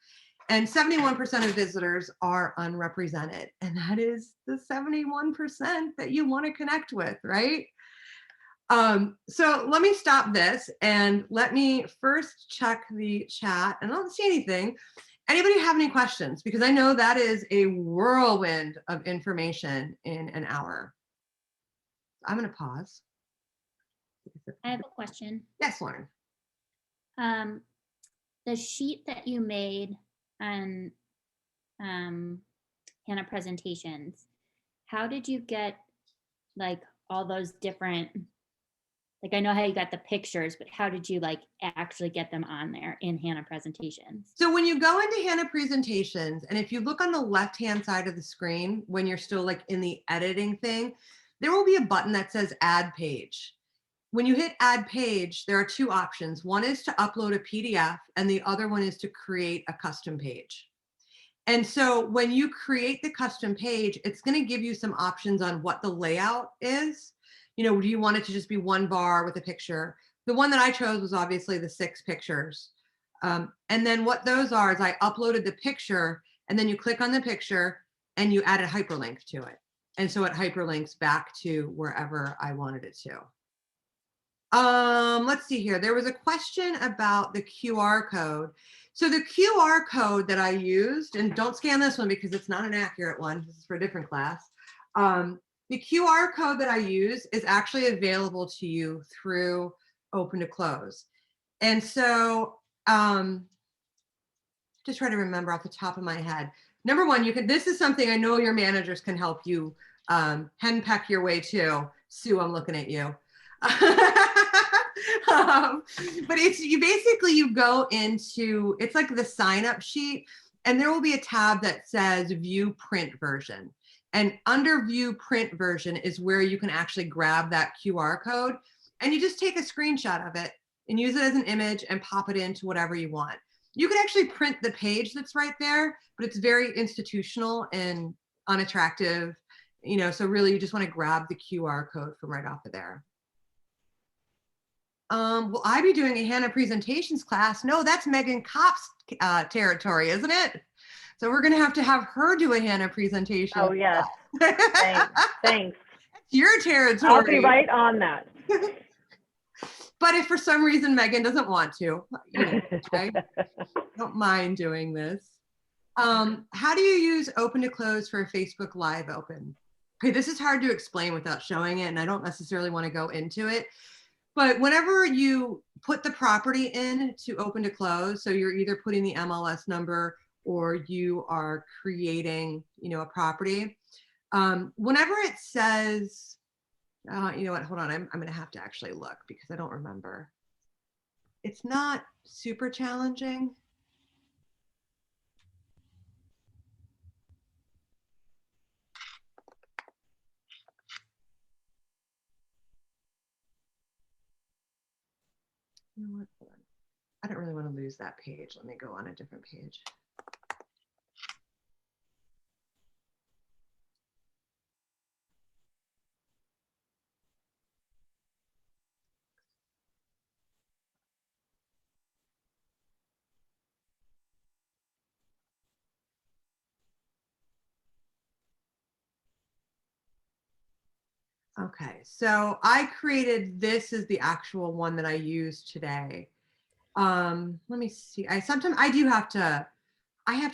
And 71% of visitors are unrepresented. And that is the 71% that you want to connect with, right? So let me stop this and let me first check the chat. And I don't see anything. Anybody have any questions? Because I know that is a whirlwind of information in an hour. I'm going to pause. I have a question. Yes, Lauren. The sheet that you made on Hannah presentations, how did you get like all those different, like I know how you got the pictures, but how did you like actually get them on there in Hannah presentations? So when you go into Hannah presentations, and if you look on the left-hand side of the screen, when you're still like in the editing thing, there will be a button that says add page. When you hit add page, there are 2 options. One is to upload a PDF and the other one is to create a custom page. And so when you create the custom page, it's going to give you some options on what the layout is. You know, do you want it to just be one bar with a picture? The one that I chose was obviously the 6 pictures. And then what those are is I uploaded the picture and then you click on the picture and you add a hyperlink to it. And so it hyperlinks back to wherever I wanted it to. Let's see here. There was a question about the QR code. So the QR code that I used, and don't scan this one because it's not an accurate one. This is for a different class. The QR code that I use is actually available to you through Open to Close. And so just try to remember off the top of my head. Number one, you can, this is something I know your managers can help you henpeck your way to. Sue, I'm looking at you. But it's you go into, it's like the sign up sheet, and there will be a tab that says view print version. And under view print version is where you can actually grab that QR code and you just take a screenshot of it and use it as an image and pop it into whatever you want. You can actually print the page that's right there, but it's very institutional and unattractive, you know, so really you just want to grab the QR code from right off of there. Will I be doing a Hannah presentations class? No, that's Megan Kopp's territory, isn't it? So we're going to have her do a Hannah presentation. Oh, yes. Thanks. That's your territory. I'll be right on that. But if for some reason Megan doesn't want to, you know, I don't mind doing this. How do you use open to close for a Facebook Live open? Okay, this is hard to explain without showing it, and I don't necessarily want to go into it. But whenever you put the property in to open to close, so you're either putting the MLS number or you are creating, you know, a property. Whenever it says, you know what, hold on, I'm going to have to actually look because I don't remember. It's not super challenging. You know what, hold on. I don't really want to lose that page. Let me go on a different page. Okay, so I created, this is the actual one that I used today. Let me see. I have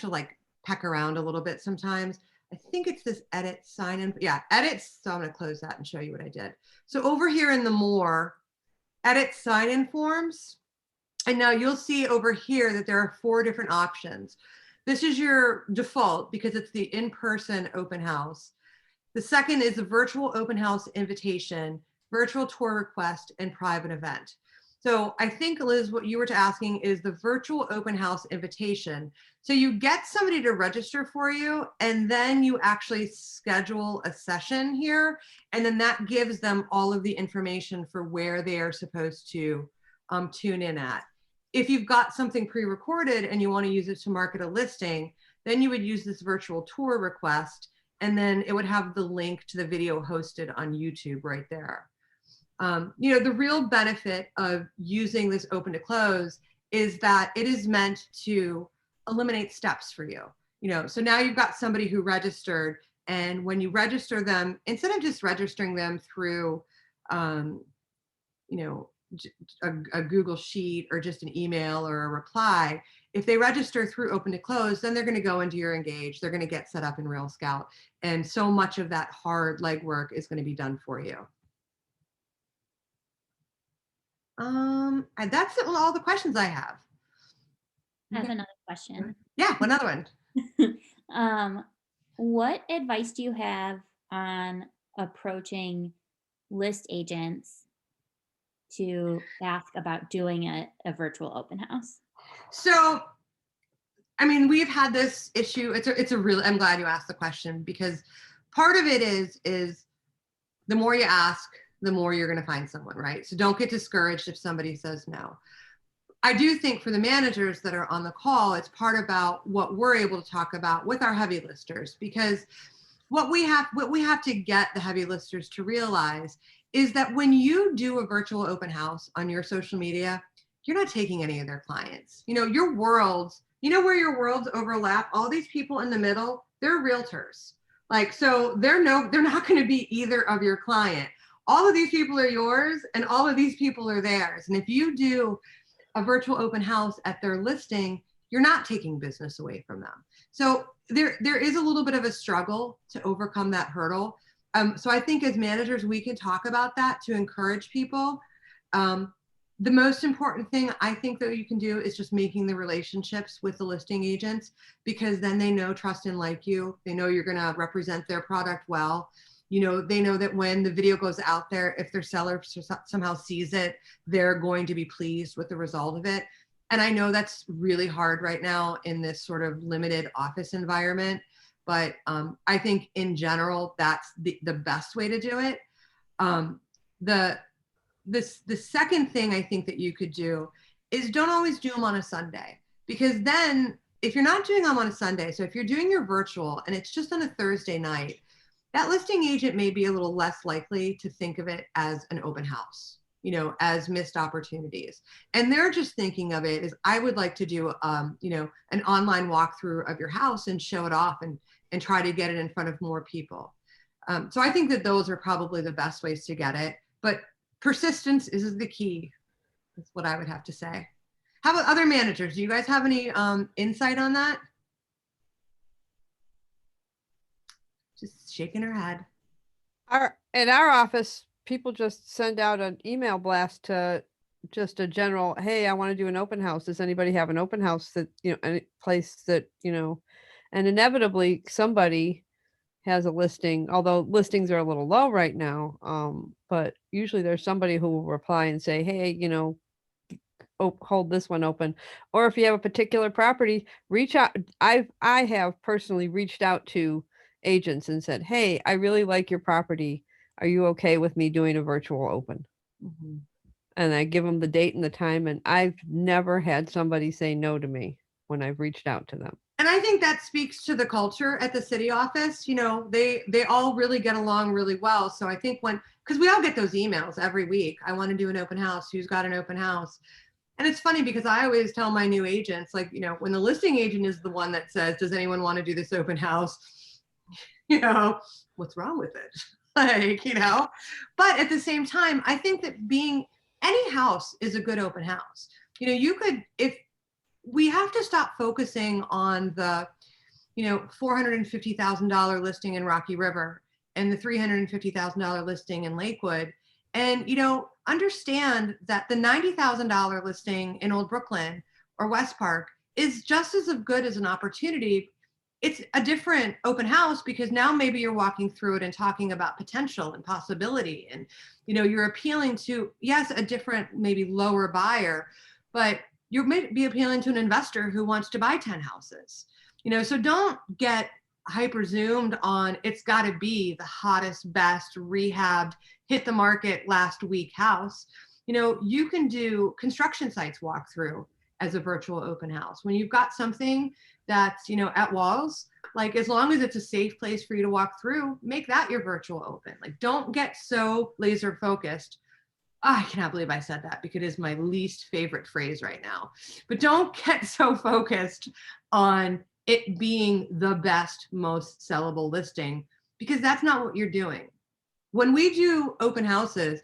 to like peck around a little bit sometimes. I think it's this edit sign in. Yeah, edits. So I'm going to close that and show you what I did. So over here in the more edit sign in forms. And now you'll see over here that there are 4 different options. This is your default because it's the in-person open house. The second is the virtual open house invitation, virtual tour request, and private event. So I think, Liz, what you were asking is the virtual open house invitation. So you get somebody to register for you, and then you actually schedule a session here, and then that gives them all of the information for where they are supposed to tune in at. If you've got something pre-recorded and you want to use it to market a listing, then you would use this virtual tour request, and then it would have the link to the video hosted on YouTube right there. You know, the real benefit of using this open to close is that it is meant to eliminate steps for you. You know, so now you've got somebody who registered, and when you register them, instead of just registering them through, you know, a Google Sheet or just an email or a reply, if they register through open to close, then they're going to go into your Engage, they're going to get set up in Real Scout, and so much of that hard legwork is going to be done for you. And that's all the questions I have. I have another question. Yeah, another one. What advice do you have on approaching list agents to ask about doing a virtual open house? So, I mean, we've had this issue. It's a really, I'm glad you asked the question, because part of it is the more you ask, the more you're going to find someone, right? So don't get discouraged if somebody says no. I do think for the managers that are on the call, it's part about what we're able to talk about with our heavy listers, because what we have to get the heavy listers to realize is that when you do a virtual open house on your social media, you're not taking any of their clients. You know, your worlds, you know where your worlds overlap? All these people in the middle, they're realtors. Like, so they're not going to be either of your client. All of these people are yours and all of these people are theirs. And if you do a virtual open house at their listing, you're not taking business away from them. So there is a little bit of a struggle to overcome that hurdle. So I think as managers, we can talk about that to encourage people. The most important thing I think that you can do is just making the relationships with the listing agents, because then they know, trust, and like you. They know you're going to represent their product well. You know, they know that when the video goes out there, if their seller somehow sees it, they're going to be pleased with the result of it. And I know that's really hard right now in this sort of limited office environment, but I think in general, that's the best way to do it. The second thing I think that you could do is don't always do them on a Sunday, because then if you're not doing them on a Sunday, so if you're doing your virtual and it's just on a Thursday night, that listing agent may be a little less likely to think of it as an open house, you know, as missed opportunities. And they're just thinking of it as, I would like to do, you know, an online walkthrough of your house and show it off and try to get it in front of more people. So I think that those are probably the best ways to get it. But persistence is the key. That's what I would have to say. How about other managers? Do you guys have any insight on that? Just shaking her head. In our office, people just send out an email blast to just a general, hey, I want to do an open house. Does anybody have an open house that, any place that, and inevitably somebody has a listing, although listings are a little low right now. But usually there's somebody who will reply and say, hey, hold this one open. Or if you have a particular property, reach out. I have personally reached out to agents and said, hey, I really like your property. Are you okay with me doing a virtual open? Mm-hmm. And I give them the date and the time. And I've never had somebody say no to me when I've reached out to them. And I think that speaks to the culture at the city office. They all really get along really well. So I think because we all get those emails every week, I want to do an open house. Who's got an open house? And it's funny because I always tell my new agents, like, when the listing agent is the one that says, does anyone want to do this open house? What's wrong with it? But at the same time, I think that any house is a good open house. If we have to stop focusing on the, $450,000 listing in Rocky River and the $350,000 listing in Lakewood. And, understand that the $90,000 listing in Old Brooklyn or West Park is just as good as an opportunity. It's a different open house because now maybe you're walking through it and talking about potential and possibility. And, you're appealing to, yes, a different, maybe lower buyer, but you may be appealing to an investor who wants to buy 10 houses. So don't get hyper zoomed on it's got to be the hottest, best, rehabbed, hit the market last week house. You can do construction sites walkthrough as a virtual open house. When you've got something that's, at walls, like as long as it's a safe place for you to walk through, make that your virtual open. Like don't get so laser focused. I cannot believe I said that because it is my least favorite phrase right now. But don't get so focused on it being the best, most sellable listing because that's not what you're doing. When we do open houses,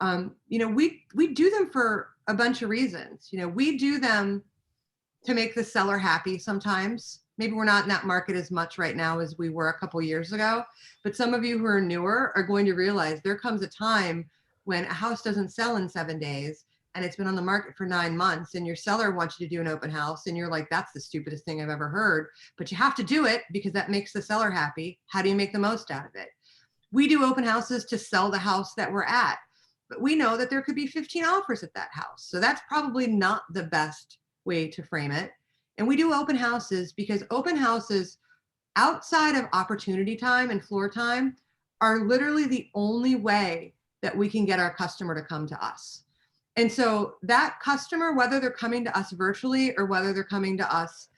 we do them for a bunch of reasons. We do them to make the seller happy sometimes. Maybe we're not in that market as much right now as we were a couple years ago, but some of you who are newer are going to realize there comes a time when a house doesn't sell in 7 days and it's been on the market for 9 months and your seller wants you to do an open house and you're like, that's the stupidest thing I've ever heard, but you have to do it because that makes the seller happy. How do you make the most out of it? We do open houses to sell the house that we're at, but we know that there could be 15 offers at that house. So that's probably not the best way to frame it. And we do open houses because open houses outside of opportunity time and floor time are literally the only way that we can get our customer to come to us. And so that customer, whether they're coming to us virtually or whether they're coming to us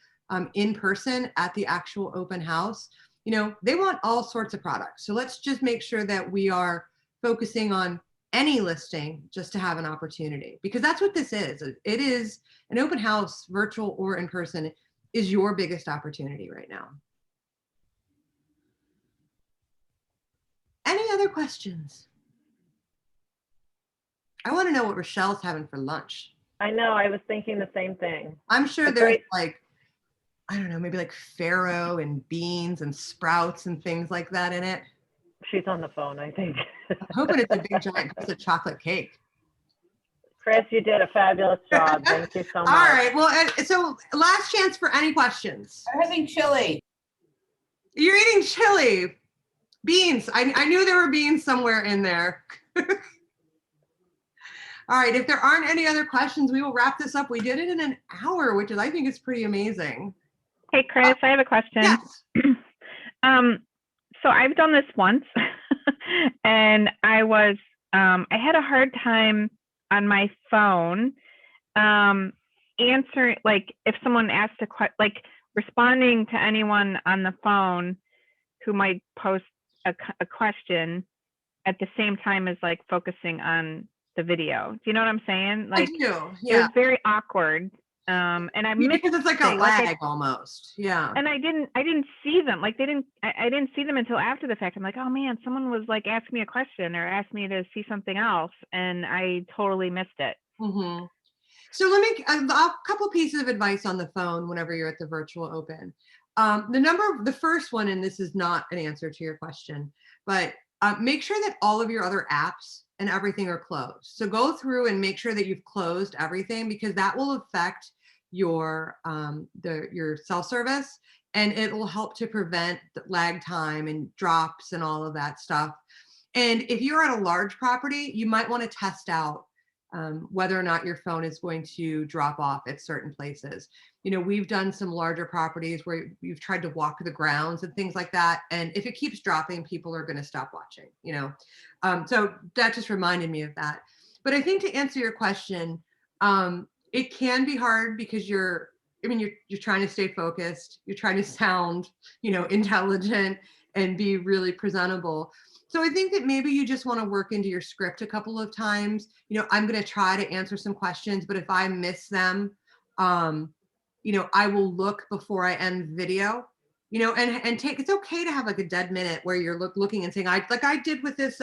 in person at the actual open house, they want all sorts of products. So let's just make sure that we are focusing on any listing just to have an opportunity, because that's what this is. It is an open house, virtual or in person, is your biggest opportunity right now. Any other questions? I want to know what Rochelle's having for lunch. I know, I was thinking the same thing. I'm sure there's like, I don't know, maybe like farro and beans and sprouts and things like that in it. She's on the phone, I think. I'm hoping it's a big giant piece of chocolate cake. Chris, you did a fabulous job. Thank you so much. All right, well, so last chance for any questions. I'm having chili. You're eating chili. Beans. I knew there were beans somewhere in there. All right, if there aren't any other questions, we will wrap this up. We did it in an hour, which is, I think, is pretty amazing. Hey, Chris, I have a question. Yes. So I've done this once, and I had a hard time on my phone answering, like if someone asked a question, like responding to anyone on the phone who might post a question at the same time as like focusing on the video. Do you know what I'm saying? Like, I do. Yeah. It was very awkward. And I Yeah, missed because it's like a it. Like lag almost. Yeah. and I didn't see them. Like I didn't see them until after the fact. I'm like, oh man, someone was like asking me a question or asked me to see something else, and I totally missed it. Mm-hmm. So let me a couple pieces of advice on the phone whenever you're at the virtual open. The first one, and this is not an answer to your question, but make sure that all of your other apps and everything are closed. So go through and make sure that you've closed everything, because that will affect your your self-service, and it will help to prevent the lag time and drops and all of that stuff. And if you're at a large property, you might want to test out whether or not your phone is going to drop off at certain places. You know, we've done some larger properties where you've tried to walk the grounds and things like that. And if it keeps dropping, people are going to stop watching, you know. So that just reminded me of that. But I think to answer your question, it can be hard because you're trying to stay focused. You're trying to sound, you know, intelligent and be really presentable. So I think that maybe you just want to work into your script a couple of times. You know, I'm going to try to answer some questions, but if I miss them, you know, I will look before I end video, you know, and take, it's okay to have like a dead minute where you're looking and saying, like I did with this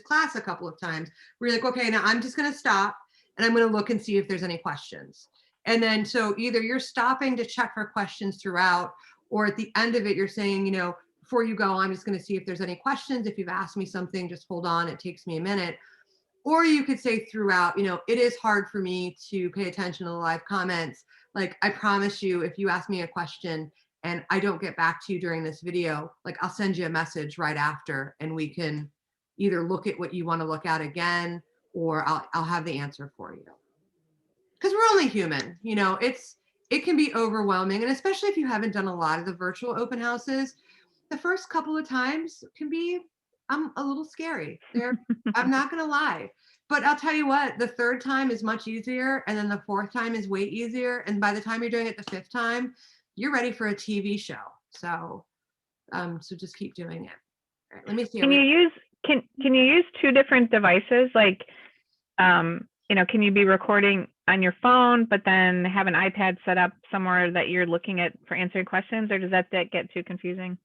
class a couple of times, where you're like, okay, now I'm just going to stop and I'm going to look and see if there's any questions. And then, so either you're stopping to check for questions throughout, or at the end of it, you're saying, you know, before you go, I'm just going to see if there's any questions. If you've asked me something, just hold on. It takes me a minute. Or you could say throughout, you know, it is hard for me to pay attention to the live comments. Like, I promise you, if you ask me a question and I don't get back to you during this video, like I'll send you a message right after and we can either look at what you want to look at again, or I'll have the answer for you. Because we're only human, you know, it can be overwhelming. And especially if you haven't done a lot of the virtual open houses, the first couple of times can be a little scary. I'm not gonna lie. But I'll tell you what, the third time is much easier, and then the fourth time is way easier. And by the time you're doing it the fifth time, you're ready for a TV show. So so just keep doing it. All right, let me see. Can you use two different devices? Like you know, can you be recording on your phone, but then have an iPad set up somewhere that you're looking at for answering questions, or does that get too confusing?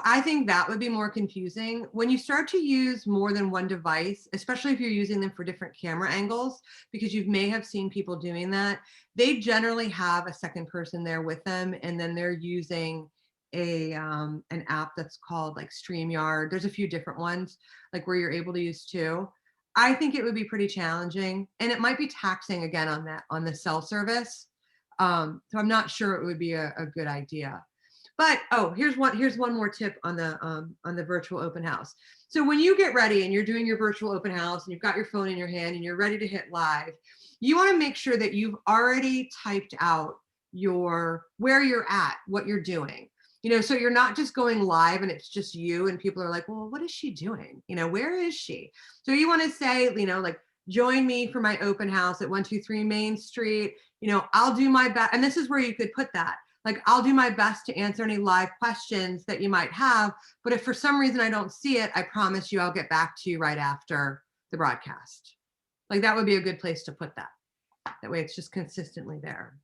I think that would be more confusing when you start to use more than one device, especially if you're using them for different camera angles, because you may have seen people doing that. They generally have a second person there with them, and then they're using an app that's called like StreamYard. There's a few different ones, like where you're able to use two. I think it would be pretty challenging, and it might be taxing again on the cell service. So I'm not sure it would be a good idea. But here's one more tip on the virtual open house. So when you get ready and you're doing your virtual open house and you've got your phone in your hand and you're ready to hit live, you want to make sure that you've already typed out where you're at, what you're doing. You know, so you're not just going live and it's just you and people are like, well, what is she doing? You know, where is she? So you want to say, you know, like, join me for my open house at 123 Main Street. You know, I'll do my best. And this is where you could put that. Like, I'll do my best to answer any live questions that you might have. But if for some reason I don't see it, I promise you I'll get back to you right after the broadcast. Like, that would be a good place to put that. That way it's just consistently there.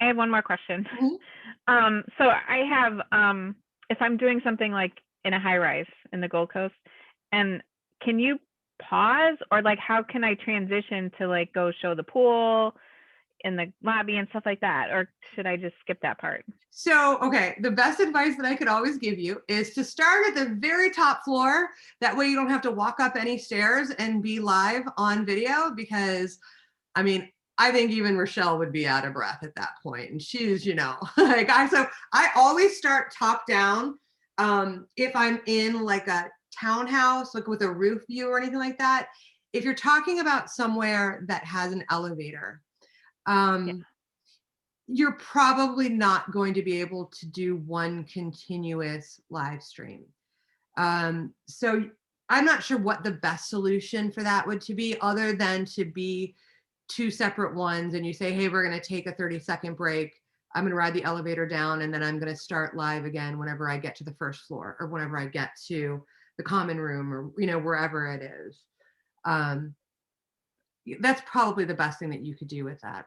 I have one more question. Mm-hmm. So I have, if I'm doing something like in a high rise in the Gold Coast, and can you pause, or like, how can I transition to like go show the pool in the lobby and stuff like that? Or should I just skip that part? So, okay, the best advice that I could always give you is to start at the very top floor. That way you don't have to walk up any stairs and be live on video, because I mean, I think even Rochelle would be out of breath at that point. And she's, you know, like so I always start top down. If I'm in like a townhouse, like with a roof view or anything like that, if you're talking about somewhere that has an elevator, you're probably not going to be able to do one continuous live stream. So I'm not sure what the best solution for that would to be, other than to be two separate ones, and you say, hey, we're going to take a 30-second break. I'm going to ride the elevator down, and then I'm going to start live again whenever I get to the first floor, or whenever I get to the common room, or, you know, wherever it is. that's probably the best thing that you could do with that.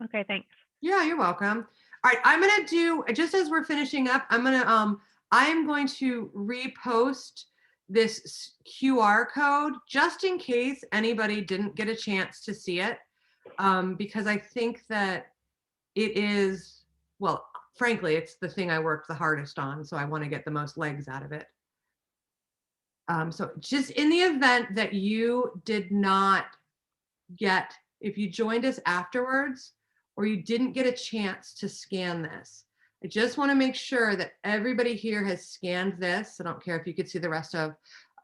Okay, thanks. Yeah, you're welcome. All right, I'm gonna do, just as we're finishing up, I am going to repost this QR code just in case anybody didn't get a chance to see it, because I think that it is, well, frankly, it's the thing I worked the hardest on, so I want to get the most legs out of it. So just in the event that you did not get, if you joined us afterwards, or you didn't get a chance to scan this, I just want to make sure that everybody here has scanned this. I don't care if you could see the rest of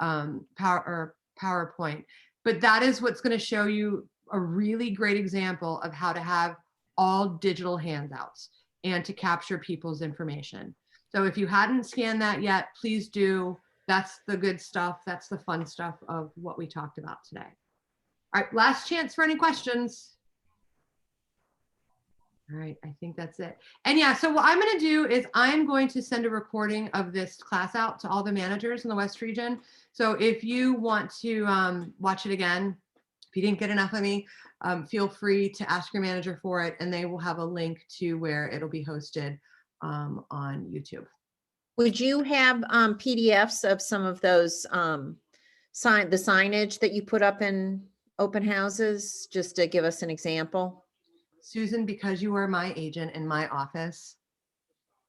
PowerPoint, but that is what's going to show you a really great example of how to have all digital handouts and to capture people's information. So if you hadn't scanned that yet, please do. That's the good stuff. That's the fun stuff of what we talked about today. All right, last chance for any questions. All right, I think that's it. And yeah, so what I'm going to do is I'm going to send a recording of this class out to all the managers in the West region. So if you want to watch it again, if you didn't get enough of me, feel free to ask your manager for it, and they will have a link to where it'll be hosted on YouTube. Would you have PDFs of some of those the signage that you put up in open houses, just to give us an example? Susan, because you are my agent in my office.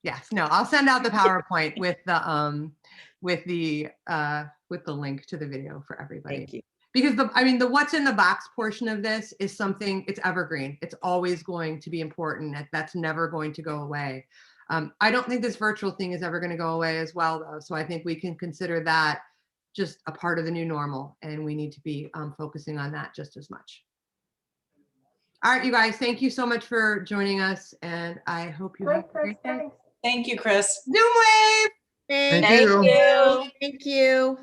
Yes, no, I'll send out the PowerPoint with the link to the video for everybody. Thank you. Because the what's in the box portion of this is something, it's evergreen. It's always going to be important. That's never going to go away. I don't think this virtual thing is ever going to go away as well, though. So I think we can consider that just a part of the new normal, and we need to be focusing on that just as much. All right, you guys, thank you so much for joining us, and I hope you have a great day. Thank you, Chris. Zoom wave! Thank you. Thank you.